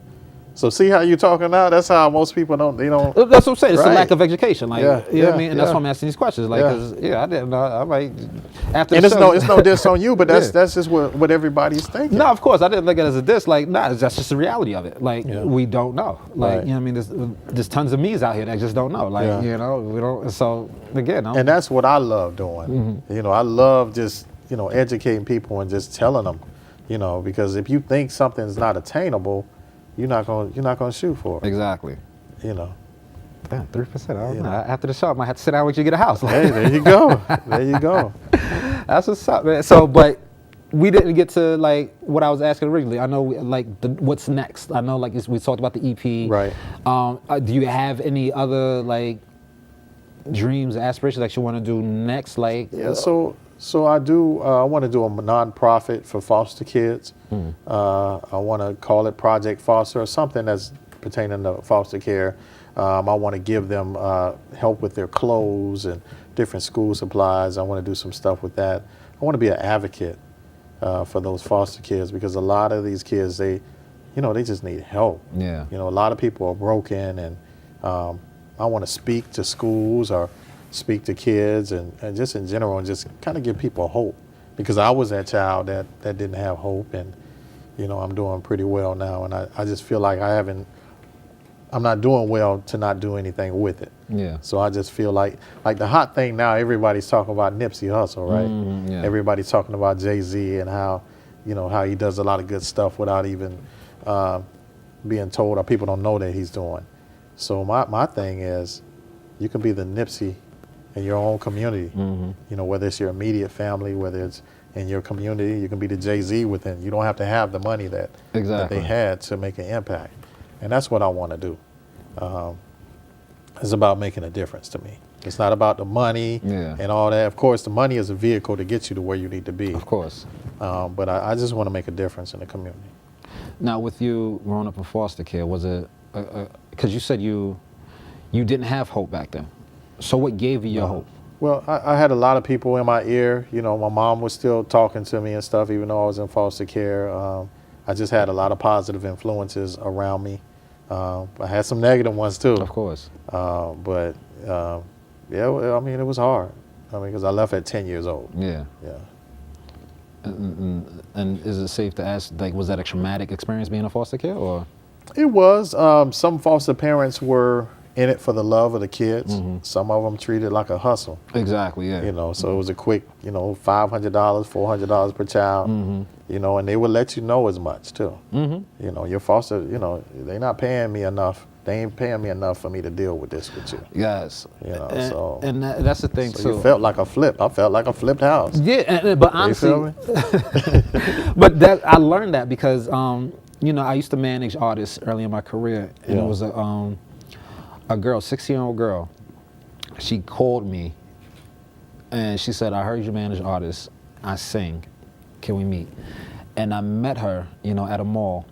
[SPEAKER 2] So see how you're talking now? That's how most people they don't.
[SPEAKER 1] That's what I'm saying. It's a lack of education. Like, you know what I mean? And that's why I'm asking these questions. Like, cause, I didn't know. I'm like, after
[SPEAKER 2] and
[SPEAKER 1] the show.
[SPEAKER 2] it's no diss on you, but that's just what everybody's thinking.
[SPEAKER 1] No, of course. I didn't look at it as a diss. Like, that's just the reality of it. Like, we don't know. Like, you know what I mean? There's tons of me's out here that just don't know. Like, you know, we don't. So, again.
[SPEAKER 2] And that's what I love doing. You know, I love just, you know, educating people and just telling them, you know, because if you think something's not attainable, you're not gonna shoot for it.
[SPEAKER 1] Exactly.
[SPEAKER 2] You know.
[SPEAKER 1] Damn, 3%. I don't know. After the show, I might have to sit down with you and get a house.
[SPEAKER 2] Hey, there you go. There you go.
[SPEAKER 1] That's what's up, man. So, but we didn't get to like what I was asking originally. I know what's next. I know like we talked about the EP.
[SPEAKER 2] Right.
[SPEAKER 1] Do you have any other like dreams, aspirations that you want to do next? Like
[SPEAKER 2] yeah. So I do. I want to do a nonprofit for foster kids. I want to call it Project Foster or something that's pertaining to foster care. I want to give them help with their clothes and different school supplies. I want to do some stuff with that. I want to be an advocate for those foster kids because a lot of these kids, they just need help.
[SPEAKER 1] Yeah.
[SPEAKER 2] A lot of people are broken, and I want to speak to schools or speak to kids and just in general and just kind of give people hope because I was that child that didn't have hope, and I'm doing pretty well now, and I just feel like I'm not doing well to not do anything with it.
[SPEAKER 1] Yeah.
[SPEAKER 2] So I just feel like the hot thing now, everybody's talking about Nipsey Hussle, right?
[SPEAKER 1] Yeah.
[SPEAKER 2] Everybody's talking about Jay-Z and how he does a lot of good stuff without even being told, or people don't know that he's doing. So my thing is, you can be the Nipsey in your own community. Whether it's your immediate family, whether it's in your community, you can be the Jay-Z within. You don't have to have the money that they had to make an impact. And that's what I want to do. It's about making a difference to me. It's not about the money and all that. Of course, the money is a vehicle to get you to where you need to be.
[SPEAKER 1] Of course.
[SPEAKER 2] But I just want to make a difference in the community.
[SPEAKER 1] Now, with you growing up in foster care, was it, because you said you didn't have hope back then. So what gave you your hope?
[SPEAKER 2] Well, I had a lot of people in my ear. My mom was still talking to me and stuff, even though I was in foster care. I just had a lot of positive influences around me. I had some negative ones too. Of
[SPEAKER 1] course.
[SPEAKER 2] But yeah, I mean, it was hard. Because I left at 10 years old.
[SPEAKER 1] Yeah.
[SPEAKER 2] Yeah.
[SPEAKER 1] And is it safe to ask, like, was that a traumatic experience being in foster care, or?
[SPEAKER 2] It was. Some foster parents were in it for the love of the kids. Some of them treated it like a hustle.
[SPEAKER 1] Exactly, yeah.
[SPEAKER 2] So it was a quick, $500, $400 per child, and they would let you know as much too. Your foster, they're not paying me enough. They ain't paying me enough for me to deal with this with you.
[SPEAKER 1] Yes.
[SPEAKER 2] And
[SPEAKER 1] that's the thing too.
[SPEAKER 2] You felt like a flip. I felt like a flipped house.
[SPEAKER 1] Yeah, but honestly,
[SPEAKER 2] you feel me?
[SPEAKER 1] but I learned that because, I used to manage artists early in my career, and it was a girl, 16-year-old girl. She called me, and she said, "I heard you manage artists. I sing. Can we meet?" And I met her, at a mall.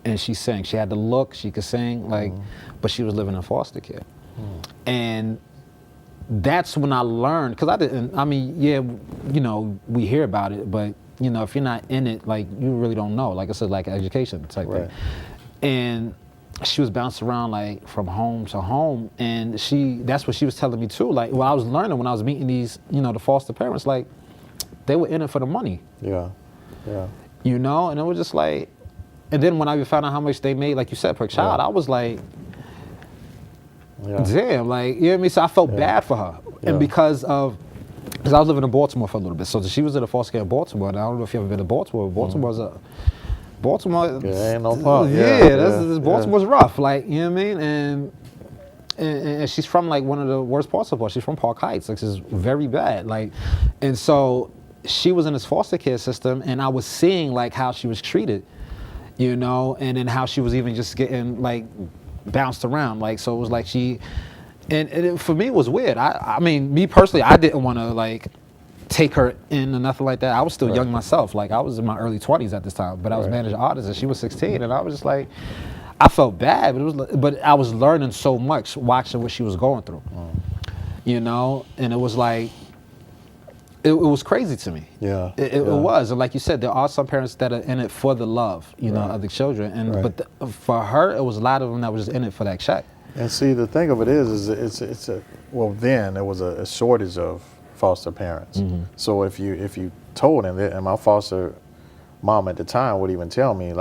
[SPEAKER 1] And she sang. She had the look. She could sing, but she was living in foster care. And that's when I learned, because I didn't. We hear about it, but if you're not in it, you really don't know. Like I said, like education type thing. And she was bouncing around from home to home, and that's what she was telling me too. I was learning when I was meeting these, the foster parents, they were in it for the money.
[SPEAKER 2] Yeah.
[SPEAKER 1] And it was just like. And then when I found out how much they made, like you said, per child, I was like, damn, you know what I mean? So I felt bad for her. And because I was living in Baltimore for a little bit. So she was in a foster care in Baltimore. And I don't know if you've ever been to Baltimore. Baltimore.
[SPEAKER 2] Yeah, ain't no punk.
[SPEAKER 1] Baltimore's rough, you know what I mean? And she's from one of the worst parts of Baltimore. She's from Park Heights, which is very bad. And so she was in this foster care system, and I was seeing how she was treated. And then how she was even just getting bounced around. So it was and for me it was weird. I mean, me personally, I didn't want to take her in or nothing like that. I was still young myself. I was in my early 20s at this time, but I was managing artists, and she was 16, and I was just I felt bad, but I was learning so much watching what she was going through. And it was it was crazy to me.
[SPEAKER 2] Yeah.
[SPEAKER 1] It was. And like you said, there are some parents that are in it for the love, of the children. But for her, it was a lot of them that was just in it for that check.
[SPEAKER 2] And see, the thing of it is then there was a shortage of foster parents. So if you told them, and my foster mom at the time would even tell me,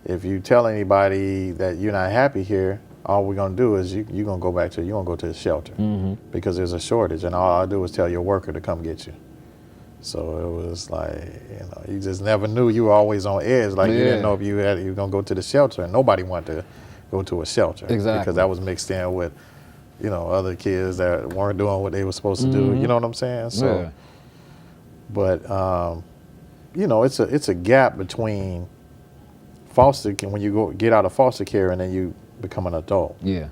[SPEAKER 2] if you tell anybody that you're not happy here, all we're gonna do is you're gonna go to the shelter because there's a shortage, and all I do is tell your worker to come get you. So it was you just never knew. You were always on edge. You didn't know if you were gonna go to the shelter, and nobody wanted to go to a shelter because that was mixed in with other kids that weren't doing what they were supposed to do. You know what I'm saying? So But you know, it's a gap between foster care, when you get out of foster care and then you become an adult.
[SPEAKER 1] Yeah.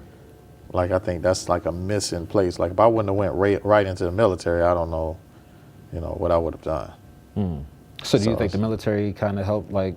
[SPEAKER 2] Like, I think that's like a missing place. Like, if I wouldn't have went right into the military, I don't know, you know, what I would have done.
[SPEAKER 1] So do you think the military kind of helped, like,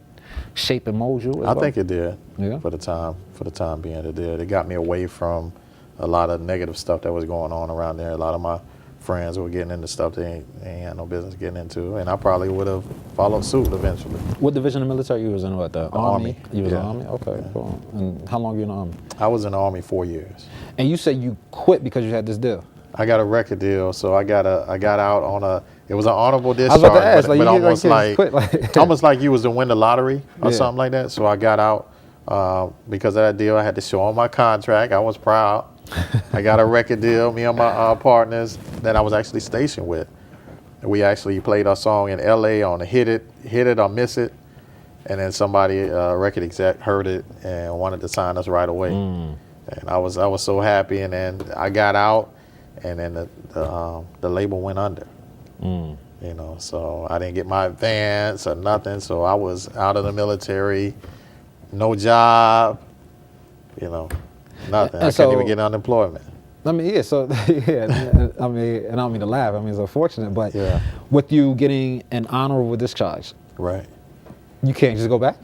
[SPEAKER 1] shape and mold you as well?
[SPEAKER 2] I think it did.
[SPEAKER 1] Yeah.
[SPEAKER 2] For the time being, it did. It got me away from a lot of negative stuff that was going on around there. A lot of my friends were getting into stuff they ain't had no business getting into, and I probably would have followed suit eventually.
[SPEAKER 1] What division of military you was in? What, the Army? You was in
[SPEAKER 2] Yeah.
[SPEAKER 1] the Army? Okay, cool. And how long were you in the Army?
[SPEAKER 2] I was in the Army 4 years.
[SPEAKER 1] And you said you quit because you had this deal.
[SPEAKER 2] I got a record deal, so I got out on it was an honorable discharge,
[SPEAKER 1] I was about to ask,
[SPEAKER 2] but almost
[SPEAKER 1] quit, like
[SPEAKER 2] almost like you was to win the lottery or something like that. So I got out because of that deal. I had to show them my contract. I was proud. I got a record deal, me and my partners that I was actually stationed with. We actually played our song in LA on a Hit It or Miss It. And then somebody, record exec, heard it and wanted to sign us right away. And I was so happy. And then I got out, and then the label went under. You know, so I didn't get my advance or nothing. So I was out of the military, no job, you know, nothing. I couldn't even get unemployment.
[SPEAKER 1] I mean, yeah, so, yeah, I mean, and I don't mean to laugh, I mean, it's unfortunate, but with you getting an honorable discharge,
[SPEAKER 2] right?
[SPEAKER 1] You can't just go back?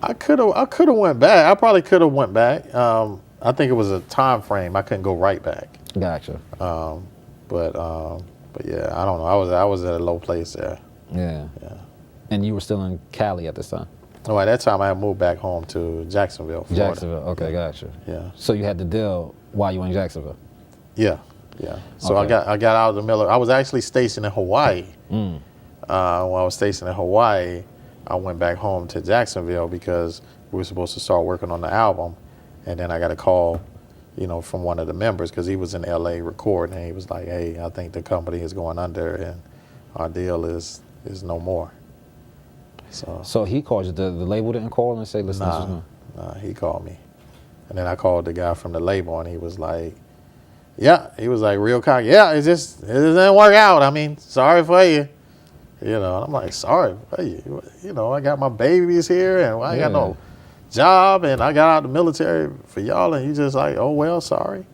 [SPEAKER 2] I could have went back. I probably could have went back. I think it was a time frame. I couldn't go right back.
[SPEAKER 1] Gotcha.
[SPEAKER 2] But yeah, I don't know. I was at a low place there.
[SPEAKER 1] Yeah. And you were still in Cali at this time?
[SPEAKER 2] Oh, at that time I had moved back home to Jacksonville, Florida.
[SPEAKER 1] Jacksonville, okay, gotcha.
[SPEAKER 2] Yeah.
[SPEAKER 1] So you had the deal while you were in Jacksonville?
[SPEAKER 2] Yeah. So I got out of the military. I was actually stationed in Hawaii. When I was stationed in Hawaii, I went back home to Jacksonville because we were supposed to start working on the album, and then I got a call, you know, from one of the members because he was in LA recording, and he was like, "Hey, I think the company is going under, and our deal is no more." So
[SPEAKER 1] he called you. The label didn't call and say, "Listen."
[SPEAKER 2] Nah, he called me, and then I called the guy from the label, and he was like, "Yeah," he was like real cocky. "Yeah, it didn't work out. I mean, sorry for you." You know, and I'm like, "Sorry for you. You know, I got my babies here, and I ain't got no job, and I got out of the military for y'all, and you just like, oh well, sorry."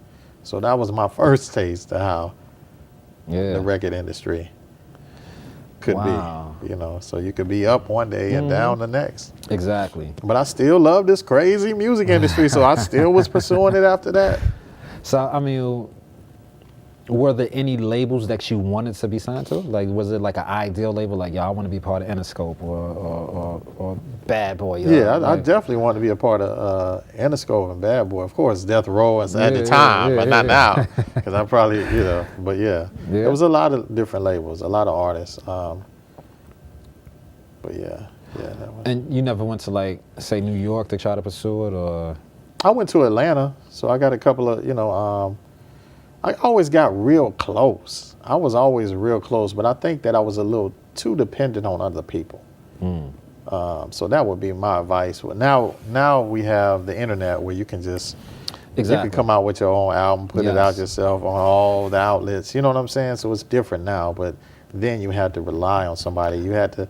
[SPEAKER 2] So that was my first taste of how the record industry could be. You know, so you could be up one day and down the next.
[SPEAKER 1] Exactly.
[SPEAKER 2] But I still love this crazy music industry, so I still was pursuing it after that.
[SPEAKER 1] So I mean, were there any labels that you wanted to be signed to? Like, was it like an ideal label, like, yo, I want to be part of Interscope or Bad Boy?
[SPEAKER 2] I definitely wanted to be a part of Interscope and Bad Boy. Of course, Death Row at the time, but not now, because I probably, you know, but there was a lot of different labels, a lot of artists. But that was.
[SPEAKER 1] And you never went to, like, say, New York to try to pursue it, or?
[SPEAKER 2] I went to Atlanta, so I got a couple of, you know, I always got real close. I was always real close, but I think that I was a little too dependent on other people. So that would be my advice. Now we have the internet where you can just you can come out with your own album, put it out yourself on all the outlets. You know what I'm saying? So it's different now, but then you had to rely on somebody. You had to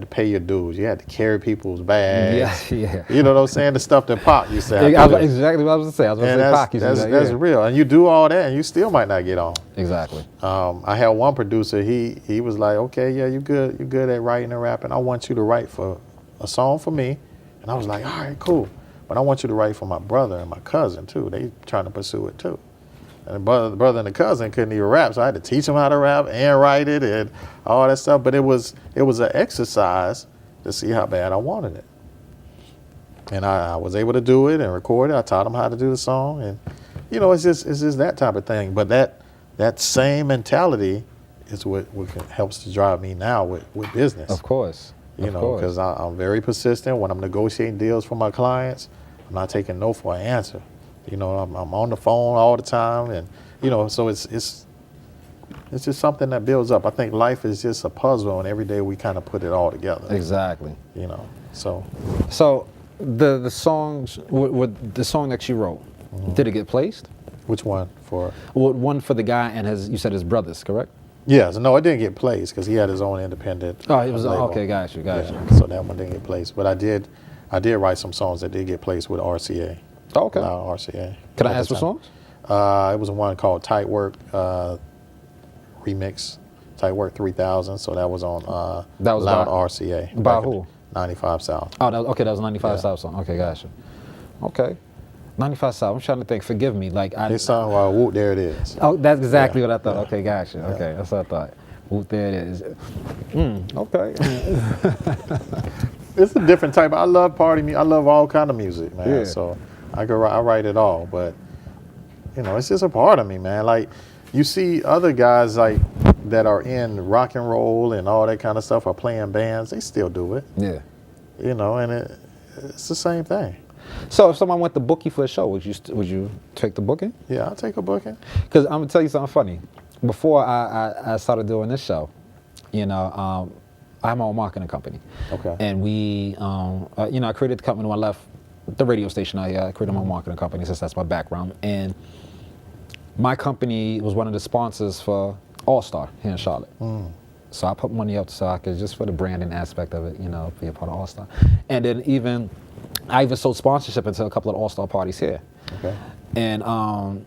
[SPEAKER 2] pay your dues. You had to carry people's bags. You know what I'm saying? The stuff that Pac used to have.
[SPEAKER 1] Exactly what I was going to say. I was going to say Pac used to do that.
[SPEAKER 2] That's real. And you do all that, and you still might not get on.
[SPEAKER 1] Exactly.
[SPEAKER 2] I had one producer. He was like, "Okay, yeah, you good at writing and rapping. I want you to write for a song for me." And I was like, "All right, cool. But I want you to write for my brother and my cousin too. They trying to pursue it too." And the brother and the cousin couldn't even rap, so I had to teach them how to rap and write it and all that stuff. But it was an exercise to see how bad I wanted it. And I was able to do it and record it. I taught them how to do the song, and you know, it's just that type of thing. But that same mentality is what helps to drive me now with business.
[SPEAKER 1] Of course.
[SPEAKER 2] You know, because I'm very persistent when I'm negotiating deals for my clients. I'm not taking no for an answer. You know, I'm on the phone all the time, and you know, so it's just something that builds up. I think life is just a puzzle, and every day we kind of put it all together.
[SPEAKER 1] Exactly.
[SPEAKER 2] You know, so
[SPEAKER 1] the songs, with the song that you wrote, did it get placed?
[SPEAKER 2] Which one for?
[SPEAKER 1] Well, one for the guy and you said his brothers, correct?
[SPEAKER 2] Yes, no, it didn't get placed because he had his own independent.
[SPEAKER 1] Oh, it was
[SPEAKER 2] label.
[SPEAKER 1] okay. Got you.
[SPEAKER 2] So that one didn't get placed, but I did write some songs that did get placed with RCA.
[SPEAKER 1] Okay.
[SPEAKER 2] RCA.
[SPEAKER 1] Can I ask for songs?
[SPEAKER 2] It was one called Tight Work remix, Tight Work 3000. So that was on
[SPEAKER 1] that was
[SPEAKER 2] Loud RCA.
[SPEAKER 1] By who?
[SPEAKER 2] 95 South.
[SPEAKER 1] Oh, that was 95 South song. Okay, gotcha. Okay. 95 South. I'm trying to think. Forgive me. Like
[SPEAKER 2] This song, Whoop, there it is.
[SPEAKER 1] Oh, that's exactly what I thought. Okay, gotcha. Okay, that's what I thought. Whoop, there it is. Okay.
[SPEAKER 2] It's a different type. I love party music. I love all kind of music, man.
[SPEAKER 1] Yeah.
[SPEAKER 2] So I write it all, but it's just a part of me, man. Like you see other guys like that are in rock and roll and all that kind of stuff, are playing bands. They still do it.
[SPEAKER 1] Yeah.
[SPEAKER 2] And it's the same thing.
[SPEAKER 1] So if someone went to book you for a show, would you take the booking?
[SPEAKER 2] Yeah, I'll take a booking.
[SPEAKER 1] Because I'm gonna tell you something funny. Before I started doing this show, I have my own marketing company.
[SPEAKER 2] Okay.
[SPEAKER 1] And we, I created the company when I left the radio station. I created my own marketing company since that's my background. And my company was one of the sponsors for All Star here in Charlotte. So I put money up so I could, just for the branding aspect of it, be a part of All Star. And then I even sold sponsorship into a couple of All Star parties here.
[SPEAKER 2] Okay.
[SPEAKER 1] And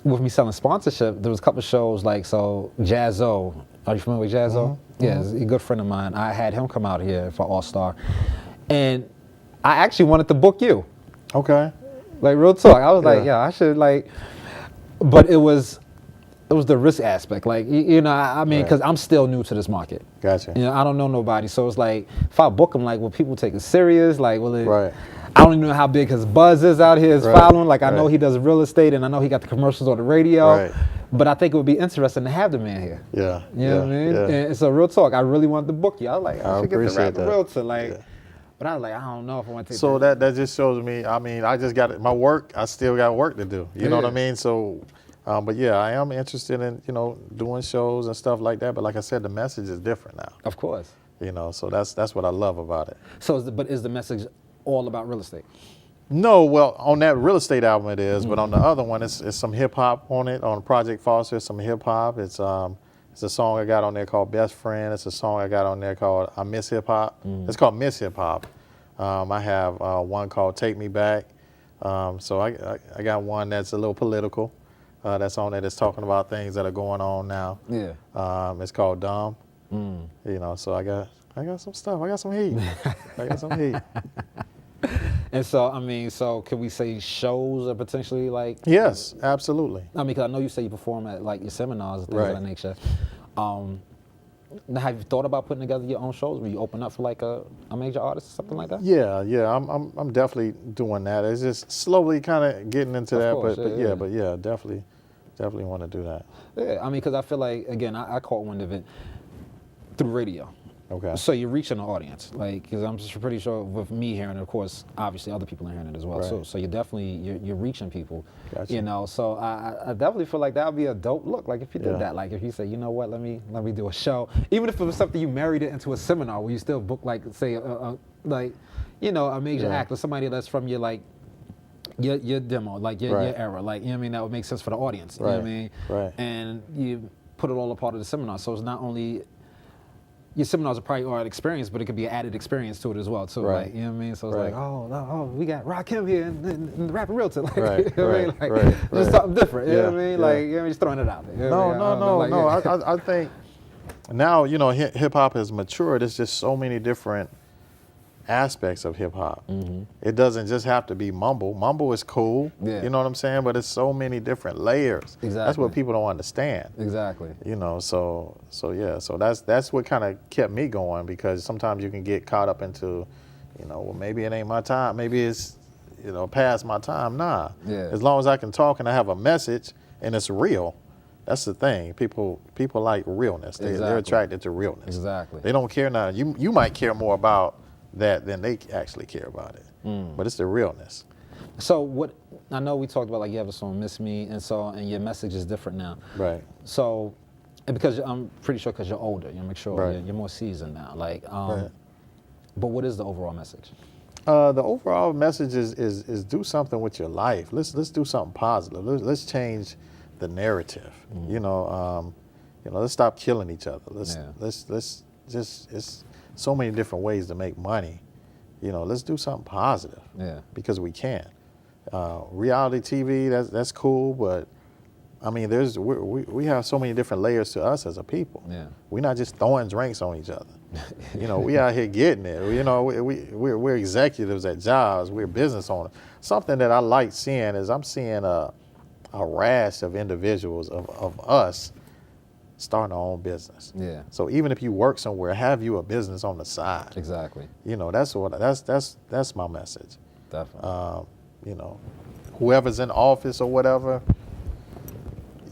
[SPEAKER 1] with me selling sponsorship, there was a couple of shows like, so Jazzo, are you familiar with Jazzo? Yeah, he's a good friend of mine. I had him come out here for All Star. And I actually wanted to book you.
[SPEAKER 2] Okay.
[SPEAKER 1] Like real talk. I was like, yeah, I should but it was the risk aspect. Like, I mean, because I'm still new to this market.
[SPEAKER 2] Gotcha.
[SPEAKER 1] I don't know nobody. So it's like, if I book him, like, will people take it serious? Like, will it?
[SPEAKER 2] Right.
[SPEAKER 1] I don't even know how big his buzz is out here, his following. Like, I know he does real estate, and I know he got the commercials on the radio.
[SPEAKER 2] Right.
[SPEAKER 1] But I think it would be interesting to have the man here.
[SPEAKER 2] Yeah.
[SPEAKER 1] You know what I mean?
[SPEAKER 2] Yeah.
[SPEAKER 1] And so real talk, I really wanted to book you. I was like, I should get the Rapping Realtor. Like,
[SPEAKER 2] Yeah.
[SPEAKER 1] but I was like, I don't know if I want to take
[SPEAKER 2] So that just shows me, I mean, I just got my work, I still got work to do. You know what I mean? So, but yeah, I am interested in, doing shows and stuff like that. But like I said, the message is different now.
[SPEAKER 1] Of course.
[SPEAKER 2] So that's what I love about it.
[SPEAKER 1] So, is the message all about real estate?
[SPEAKER 2] No, well, on that real estate album it is, but on the other one, it's some hip hop on it. On Project Foster, some hip hop. It's a song I got on there called Best Friend. It's a song I got on there called I Miss Hip Hop. It's called Miss Hip Hop. I have one called Take Me Back. So I got one that's a little political. That's on there that's talking about things that are going on now.
[SPEAKER 1] Yeah.
[SPEAKER 2] It's called Dumb. So I got some stuff. I got some heat.
[SPEAKER 1] And so, I mean, can we say shows are potentially like?
[SPEAKER 2] Yes, absolutely.
[SPEAKER 1] I mean, because I know you say you perform at like your seminars and things of that nature. Now, have you thought about putting together your own shows? Will you open up for like a major artist or something like that?
[SPEAKER 2] Yeah. I'm definitely doing that. It's just slowly kind of getting into that, but definitely want to do that.
[SPEAKER 1] Yeah, I mean, because I feel like, again, I caught wind of it through radio.
[SPEAKER 2] Okay.
[SPEAKER 1] So you're reaching the audience, like, because I'm just pretty sure with me hearing it, of course, obviously other people are hearing it as well.
[SPEAKER 2] Right.
[SPEAKER 1] So you're definitely you're reaching people,
[SPEAKER 2] Gotcha.
[SPEAKER 1] So I definitely feel like that would be a dope look. Like if you did that, like if you say, you know what, let me do a show, even if it was something you married it into a seminar where you still book like say a major act or somebody that's from your like your demo, like your era, like you know what I mean, that would make sense for the audience. You know what I mean?
[SPEAKER 2] Right.
[SPEAKER 1] And you put it all a part of the seminar, so it's not only your seminars are probably an experience, but it could be an added experience to it as well, too.
[SPEAKER 2] Right.
[SPEAKER 1] Like, you know what I mean? So it's like, oh, we got Rakim here and the Rapping Realtor. Like,
[SPEAKER 2] Right,
[SPEAKER 1] you know what I mean? Like, just something different. You know what I mean? Like, you know, just throwing it out there. You know
[SPEAKER 2] No. I think now, hip hop has matured. There's just so many different aspects of hip hop. It doesn't just have to be mumble. Mumble is cool.
[SPEAKER 1] Yeah.
[SPEAKER 2] You know what I'm saying? But it's so many different layers.
[SPEAKER 1] Exactly.
[SPEAKER 2] That's what people don't understand.
[SPEAKER 1] Exactly.
[SPEAKER 2] So that's what kind of kept me going, because sometimes you can get caught up into, well, maybe it ain't my time. Maybe it's, past my time. Nah.
[SPEAKER 1] Yeah.
[SPEAKER 2] As long as I can talk and I have a message and it's real, that's the thing. People like realness. They're attracted to realness.
[SPEAKER 1] Exactly.
[SPEAKER 2] They don't care now. You might care more about that than they actually care about it. But it's the realness.
[SPEAKER 1] So what, I know we talked about like you have a song Miss Me, and your message is different now.
[SPEAKER 2] Right.
[SPEAKER 1] So, and because I'm pretty sure because you're older, you're mature,
[SPEAKER 2] Right.
[SPEAKER 1] you're more seasoned now. Like,
[SPEAKER 2] Right.
[SPEAKER 1] But what is the overall message?
[SPEAKER 2] The overall message is do something with your life. Let's do something positive. Let's change the narrative. let's stop killing each other. Let's just, it's so many different ways to make money. Let's do something positive.
[SPEAKER 1] Yeah.
[SPEAKER 2] Because we can. Reality TV, that's cool, but I mean, we have so many different layers to us as a people.
[SPEAKER 1] Yeah.
[SPEAKER 2] We're not just throwing drinks on each other. We out here getting it. We're executives at jobs. We're business owners. Something that I like seeing is I'm seeing a rash of individuals of us starting our own business.
[SPEAKER 1] Yeah.
[SPEAKER 2] So even if you work somewhere, have you a business on the side.
[SPEAKER 1] Exactly.
[SPEAKER 2] That's my message.
[SPEAKER 1] Definitely.
[SPEAKER 2] Whoever's in office or whatever,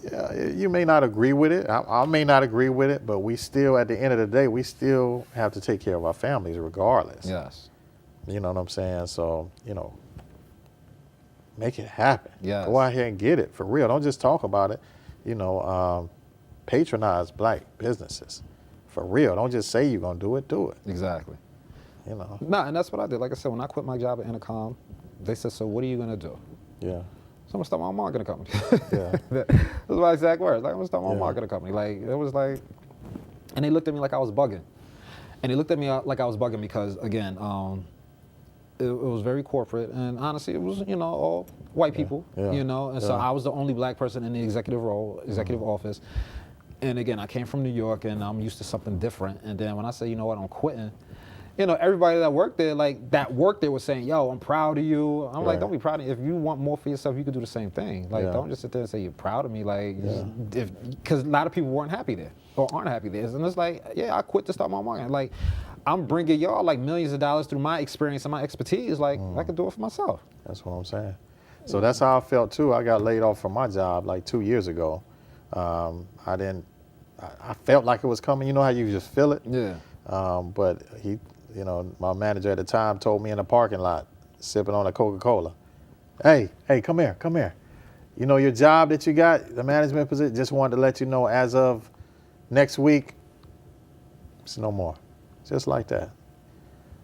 [SPEAKER 2] yeah, you may not agree with it. I may not agree with it, but we still, at the end of the day, we still have to take care of our families regardless.
[SPEAKER 1] Yes.
[SPEAKER 2] You know what I'm saying? So, make it happen.
[SPEAKER 1] Yes.
[SPEAKER 2] Go out here and get it for real. Don't just talk about it. Patronize black businesses for real. Don't just say you're going to do it, do it.
[SPEAKER 1] Exactly.
[SPEAKER 2] No,
[SPEAKER 1] and that's what I did. Like I said, when I quit my job at Intercom, they said, so what are you going to do?
[SPEAKER 2] Yeah.
[SPEAKER 1] So I'm going to start my own marketing company.
[SPEAKER 2] Yeah.
[SPEAKER 1] That was my exact words. Like, I'm going to start my own marketing company. Like, it was like, and they looked at me like I was bugging. And they looked at me like I was bugging because, again, it was very corporate. And honestly, it was, all white people, and so I was the only black person in the executive role, executive office. And again, I came from New York and I'm used to something different. And then when I say, I'm quitting, everybody that worked there, was saying, yo, I'm proud of you. I'm like, don't be proud of me. If you want more for yourself, you could do the same thing. Like, don't just sit there and say you're proud of me. Like, because a lot of people weren't happy there or aren't happy there. And it's like, I quit to start my marketing. Like, I'm bringing y'all like millions of dollars through my experience and my expertise. Like, I could do it for myself.
[SPEAKER 2] That's what I'm saying. So that's how I felt too. I got laid off from my job like 2 years ago. I felt like it was coming. You know how you just feel it?
[SPEAKER 1] Yeah.
[SPEAKER 2] But my manager at the time told me in the parking lot, sipping on a Coca-Cola, hey, come here. Your job that you got, the management position, just wanted to let you know as of next week, it's no more. Just like that.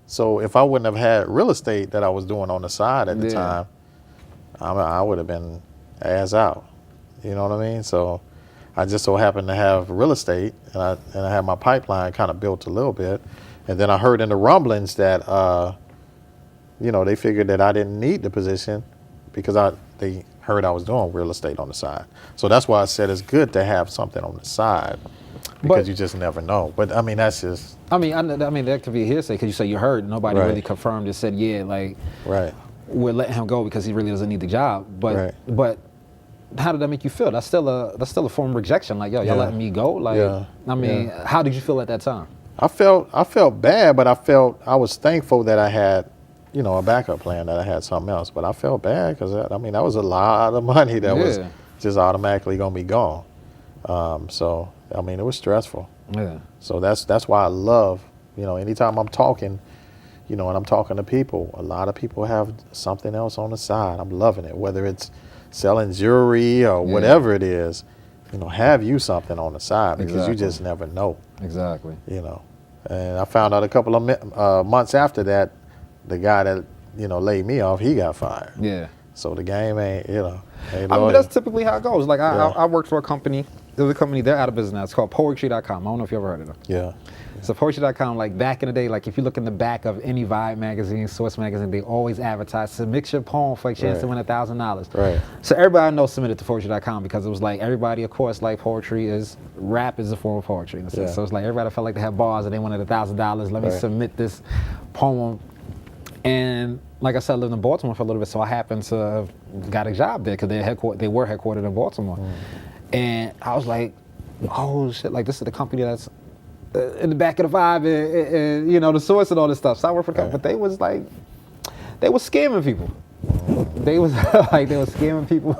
[SPEAKER 2] So if I wouldn't have had real estate that I was doing on the side at the time, I would have been ass out. You know what I mean? So I just so happened to have real estate, and I had my pipeline kind of built a little bit. And then I heard in the rumblings that, they figured that I didn't need the position because they heard I was doing real estate on the side. So that's why I said it's good to have something on the side because you just never know. But I mean, that's just. I mean,
[SPEAKER 1] that could be a hearsay because you say you heard. Nobody really confirmed and said, we're letting him go because he really doesn't need the job. But how did that make you feel? That's still a form of rejection. Like, y'all letting me go? Like, how did you feel at that time?
[SPEAKER 2] I felt bad, but I was thankful that I had, a backup plan, that I had something else. But I felt bad because that was a lot of money that was just automatically gonna be gone. So it was stressful.
[SPEAKER 1] Yeah.
[SPEAKER 2] So that's why I love, anytime I'm talking, and I'm talking to people, a lot of people have something else on the side. I'm loving it, whether it's selling jewelry or whatever it is. Have you something on the side because you just never know.
[SPEAKER 1] Exactly.
[SPEAKER 2] And I found out a couple of months after that, the guy that, laid me off, he got fired.
[SPEAKER 1] Yeah.
[SPEAKER 2] So the game ain't,
[SPEAKER 1] that's typically how it goes. Like I worked for a company. There's a company, they're out of business now. It's called Poetry.com. I don't know if you ever heard of them.
[SPEAKER 2] Yeah.
[SPEAKER 1] So Poetry.com, like back in the day, like if you look in the back of any Vibe magazine, Source magazine, they always advertise, submit your poem for a chance to win $1,000.
[SPEAKER 2] Right.
[SPEAKER 1] So everybody I know submitted to Poetry.com because it was like everybody, of course, like rap is a form of poetry. In a sense. So it's like everybody felt like they had bars and they wanted $1,000. Let me submit this poem. And like I said, I lived in Baltimore for a little bit, so I happened to have got a job there because they were headquartered in Baltimore. And I was like, oh shit, like this is the company that's in the back of the Vibe and the Source and all this stuff. So I worked for the company, but they was scamming people. They was scamming people,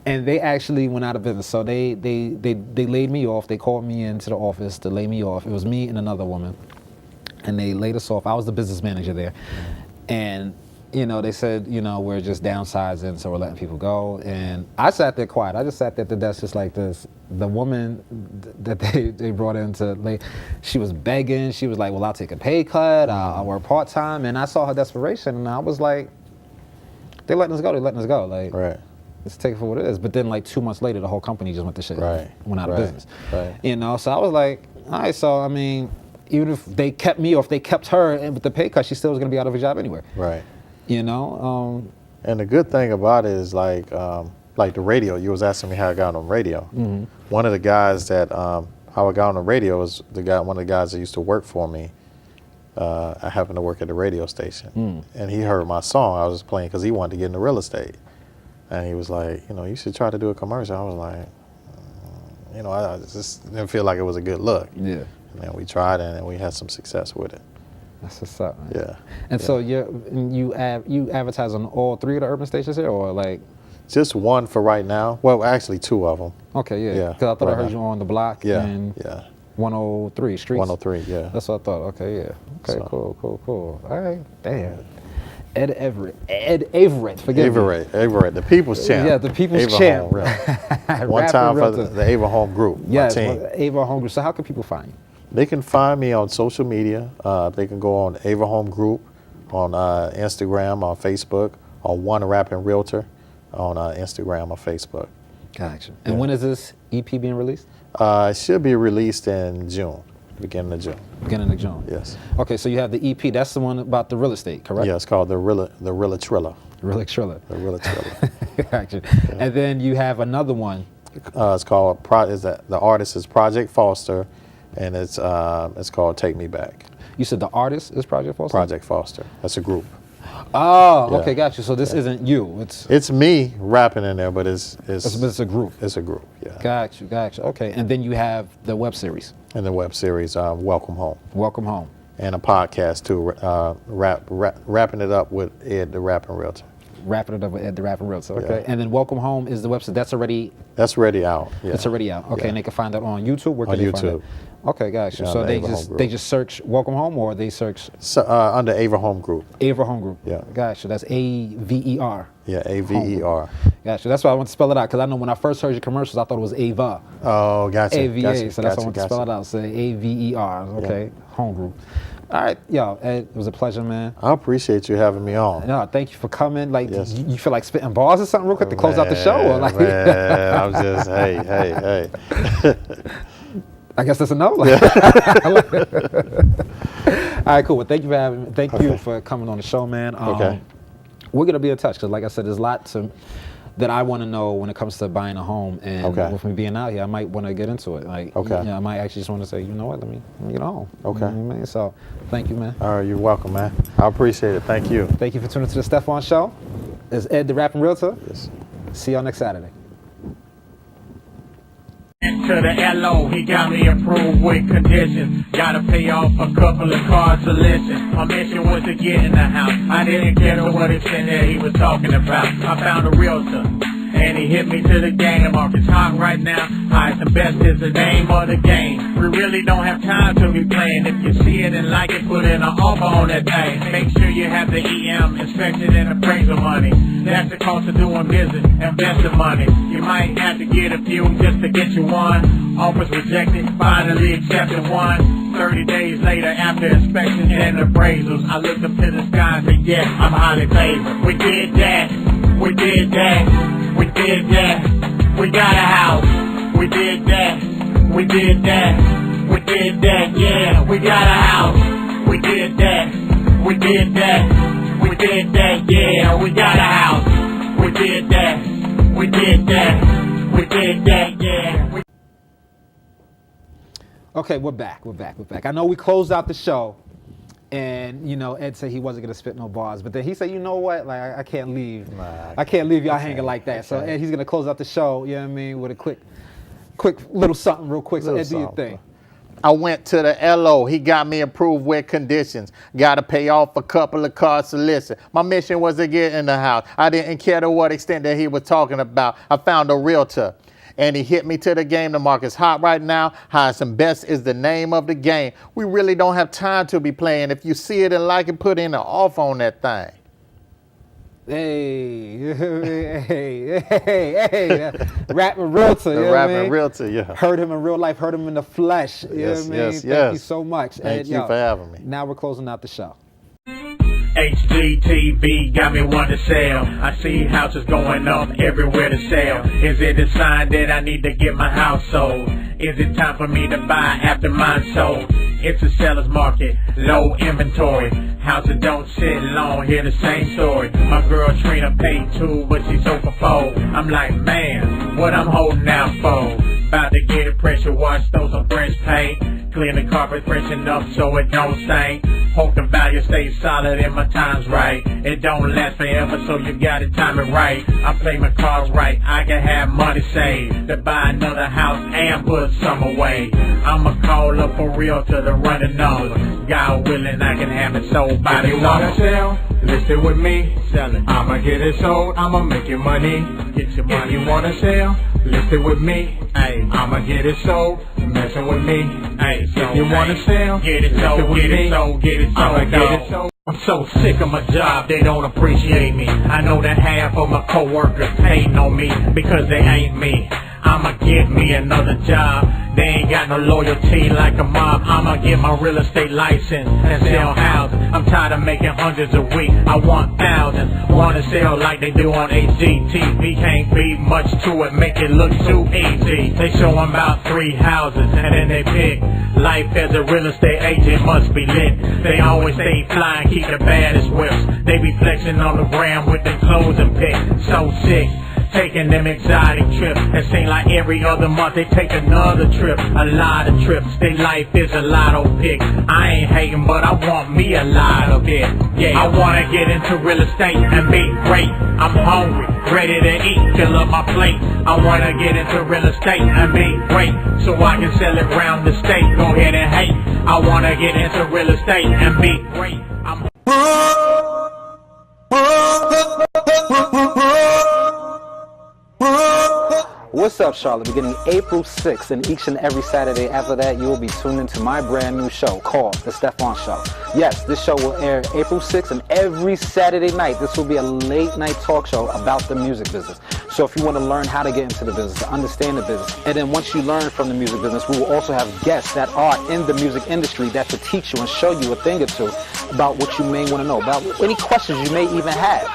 [SPEAKER 1] and they actually went out of business. So they laid me off. They called me into the office to lay me off. It was me and another woman, and they laid us off. I was the business manager there, and they said, we're just downsizing, so we're letting people go. And I sat there quiet. I just sat there at the desk just like this. The woman that they brought in she was begging. She was like, well, I'll take a pay cut. I'll work part-time. And I saw her desperation, and I was like, they're letting us go. Like,
[SPEAKER 2] right.
[SPEAKER 1] let's take it for what it is. But then like 2 months later, the whole company just went to shit. Went out of business.
[SPEAKER 2] Right.
[SPEAKER 1] You know, so I was like, all right, so I mean, even if they kept me or if they kept her and with the pay cut, she still was gonna be out of a job anyway.
[SPEAKER 2] Right.
[SPEAKER 1] You know?
[SPEAKER 2] And the good thing about it is like the radio, you was asking me how I got on radio.
[SPEAKER 1] Mm-hmm.
[SPEAKER 2] One of the guys that, how I got on the radio was one of the guys that used to work for me. I happened to work at the radio station, and he heard my song I was playing because he wanted to get into real estate, and he was like, you know, you should try to do a commercial. I was like, you know, I just didn't feel like it was a good look.
[SPEAKER 1] Yeah.
[SPEAKER 2] And then we tried it, and we had some success with it.
[SPEAKER 1] That's what's up, man.
[SPEAKER 2] Yeah.
[SPEAKER 1] And so you advertise on all 3 of the urban stations here, or like?
[SPEAKER 2] Just one for right now. Well, actually 2 of them.
[SPEAKER 1] Okay, yeah. Because I thought I heard you on the block.
[SPEAKER 2] Yeah,
[SPEAKER 1] and
[SPEAKER 2] yeah.
[SPEAKER 1] 103 Streets.
[SPEAKER 2] 103, yeah.
[SPEAKER 1] That's what I thought. Okay, yeah. Okay,
[SPEAKER 2] So.
[SPEAKER 1] cool. All right, damn. Ed Averett, forgive me.
[SPEAKER 2] Averett, the people's champ.
[SPEAKER 1] Yeah, the people's
[SPEAKER 2] Ava
[SPEAKER 1] champ.
[SPEAKER 2] Home, really. One time for the Ava Home group,
[SPEAKER 1] yes,
[SPEAKER 2] my team.
[SPEAKER 1] Ava Home Group. So how can people find you?
[SPEAKER 2] They can find me on social media. They can go on Ava Home Group, on Instagram, on Facebook, on One Rapping Realtor, on Instagram or Facebook.
[SPEAKER 1] Gotcha. And when is this EP being released?
[SPEAKER 2] It should be released in June, beginning of June.
[SPEAKER 1] Beginning of June.
[SPEAKER 2] Yes.
[SPEAKER 1] Okay, so you have the EP. That's the one about the real estate, correct?
[SPEAKER 2] Yeah, it's called the Real Triller.
[SPEAKER 1] Real Triller.
[SPEAKER 2] The Real Triller.
[SPEAKER 1] Gotcha. Yeah. And then you have another one.
[SPEAKER 2] It's called the artist is Project Foster, and it's called Take Me Back.
[SPEAKER 1] You said the artist is Project Foster?
[SPEAKER 2] Project Foster. That's a group.
[SPEAKER 1] Oh,
[SPEAKER 2] Yeah.
[SPEAKER 1] okay, gotcha. So this isn't you.
[SPEAKER 2] It's me rapping in there, but it's
[SPEAKER 1] a group.
[SPEAKER 2] It's a group. Yeah.
[SPEAKER 1] Gotcha. Okay, and then you have the web series.
[SPEAKER 2] And the web series, Welcome Home.
[SPEAKER 1] Welcome Home.
[SPEAKER 2] And a podcast too, wrapping it up with Ed the Rapping Realtor.
[SPEAKER 1] Wrapping it up with Ed the Rapping Realtor. Okay.
[SPEAKER 2] Yeah.
[SPEAKER 1] And then Welcome Home is the website. That's already
[SPEAKER 2] out. Yeah.
[SPEAKER 1] It's already out. Okay,
[SPEAKER 2] Yeah.
[SPEAKER 1] and they can find that on YouTube. Where can
[SPEAKER 2] On
[SPEAKER 1] they
[SPEAKER 2] YouTube.
[SPEAKER 1] find it? Okay, gotcha.
[SPEAKER 2] Yeah,
[SPEAKER 1] So
[SPEAKER 2] the
[SPEAKER 1] they just search Welcome Home, or they search
[SPEAKER 2] under Ava Home Group.
[SPEAKER 1] Ava Home Group.
[SPEAKER 2] Yeah.
[SPEAKER 1] Gotcha. That's AVER.
[SPEAKER 2] Yeah, AVER.
[SPEAKER 1] Gotcha. That's why I want to spell it out, because I know when I first heard your commercials, I thought it was Ava.
[SPEAKER 2] Oh, gotcha.
[SPEAKER 1] AVA.
[SPEAKER 2] Gotcha,
[SPEAKER 1] So that's why I want to spell it out. So AVER. Okay.
[SPEAKER 2] Yeah.
[SPEAKER 1] Home Group. All right, yo, Ed, it was a pleasure, man.
[SPEAKER 2] I appreciate you having me on.
[SPEAKER 1] No, thank you for coming. Like,
[SPEAKER 2] Yes.
[SPEAKER 1] you feel like spitting bars or something real quick to close out the show, or like?
[SPEAKER 2] Man, I'm just hey.
[SPEAKER 1] I guess that's a no. All right, cool. Well, thank you for having me. Thank you for coming on the show, man.
[SPEAKER 2] Okay.
[SPEAKER 1] We're gonna be in touch because, like I said, there's lots that I want to know when it comes to buying a home, and with me being out here, I might want to get into it. Like, I might actually just want to say, you know what, let me get home.
[SPEAKER 2] Okay.
[SPEAKER 1] You know what I mean? So, thank you, man.
[SPEAKER 2] All right, you're welcome, man. I appreciate it. Thank you.
[SPEAKER 1] Thank you for tuning to the Stefon Show. It's Ed the Rapping Realtor.
[SPEAKER 2] Yes.
[SPEAKER 1] See y'all next Saturday.
[SPEAKER 3] To the LO, he got me approved with conditions. Gotta pay off a couple of cards to listen. My mission was to get in the house. I didn't care to what extent that he was talking about. I found a realtor, and he hit me to the game. The market's hot right now. Highest and best is the name of the game. We really don't have time to be playing. If you see it and like it, put in an offer on that thing. Make sure you have the EM inspection and appraisal money. That's the cost of doing business, investing money. You might have to get a few just to get you one. Offers rejected, finally accepted one. 30 days later, after inspections and appraisals, I looked up to the sky and said, yeah, I'm highly favored. We did that. We did that. We did that. We got a house. We did that. We did that. We did that. Yeah, we got a house. We did that. We did that. We did that. Yeah, we got a house. We did that. We did that. We did that. Yeah.
[SPEAKER 1] Okay, we're back. I know we closed out the show, and Ed said he wasn't gonna spit no bars, but then he said, you know what, like I can't leave. I can't leave y'all hanging like that. So Ed, he's gonna close out the show, you know what I mean, with a quick little something real quick. So Ed, do your thing.
[SPEAKER 2] I went to the LO. He got me approved with conditions. Got to pay off a couple of cards to listen. My mission was to get in the house. I didn't care to what extent that he was talking about. I found a realtor, and he hit me to the game. The market's hot right now. Highest and best is the name of the game. We really don't have time to be playing. If you see it and like it, put in an offer on that thing.
[SPEAKER 1] Hey, Rapping Realtor.
[SPEAKER 2] The Rapping Realtor, yeah.
[SPEAKER 1] Heard him in real life, heard him in the flesh. You know what I mean? Thank you so much.
[SPEAKER 2] Thank you for having me.
[SPEAKER 1] Now we're closing out the show.
[SPEAKER 3] HGTV got me one to sell. I see houses going up everywhere to sell. Is it a sign that I need to get my house sold? Is it time for me to buy after mine's sold? It's a seller's market, low inventory. Houses don't sit long, hear the same story. My girl Trina paid 2, but she's over 4. I'm like, man, what I'm holding out for? About to get it pressure wash, throw some French paint. Clean the carpet, freshen up so it don't stink. Hope the value stays solid and my time's right. It don't last forever, so you gotta time it right. I play my cards right, I can have money saved to buy another house and put some away. I'ma call up a realtor to run the numbers. God willing, I can have it sold by the summer.
[SPEAKER 4] If you wanna sell, list it with me. Sell it. I'ma get it sold, I'ma make you money.
[SPEAKER 3] Get your money.
[SPEAKER 4] If you wanna sell, list it with me.
[SPEAKER 3] Ay.
[SPEAKER 4] I'ma get it sold, messing with me.
[SPEAKER 3] Ay, so
[SPEAKER 4] if you wanna sell,
[SPEAKER 3] get it
[SPEAKER 4] list
[SPEAKER 3] sold,
[SPEAKER 4] with
[SPEAKER 3] get
[SPEAKER 4] me.
[SPEAKER 3] it sold, get it sold,
[SPEAKER 4] I'ma get
[SPEAKER 3] dog.
[SPEAKER 4] it sold.
[SPEAKER 3] I'm so sick of my job, they don't appreciate me. I know that half of my coworkers hating on me because they ain't me. I'ma get me another job. They ain't got no loyalty like a mob. I'ma get my real estate license and sell houses. I'm tired of making hundreds a week. I want thousands. Wanna sell like they do on HGTV. Can't be much to it, make it look too easy. They show 'em about 3 houses and then they pick. Life as a real estate agent must be lit. They always stay flying, keep the baddest whips. They be flexing on the gram with their clothes and pick. So sick. Taking them exotic trips. It seems like every other month they take another trip. A lot of trips. Their life is a lotto pick. I ain't hating, but I want me a lot of it. Yeah, I wanna get into real estate and be great. I'm hungry, ready to eat, fill up my plate. I wanna get into real estate and be great, so I can sell it round the state. Go ahead and hate. I wanna get into real estate and be great.
[SPEAKER 1] What's up, Charlotte? Beginning April 6th and each and every Saturday after that, you will be tuned into my brand new show called The Stefon Show. Yes, this show will air April 6th and every Saturday night. This will be a late night talk show about the music business. So if you want to learn how to get into the business, to understand the business, and then once you learn from the music business, we will also have guests that are in the music industry that will teach you and show you a thing or two about what you may want to know, about any questions you may even have.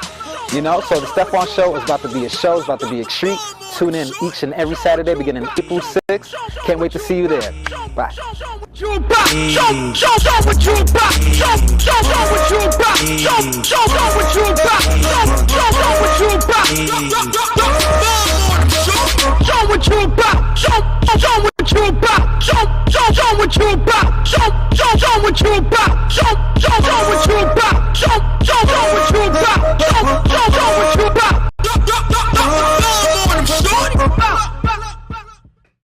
[SPEAKER 1] You know, so the Stefon Show is about to be a show, it's about to be a treat. Tune in each and every Saturday beginning April 6th. Can't wait to see you there. Bye.
[SPEAKER 5] What you about?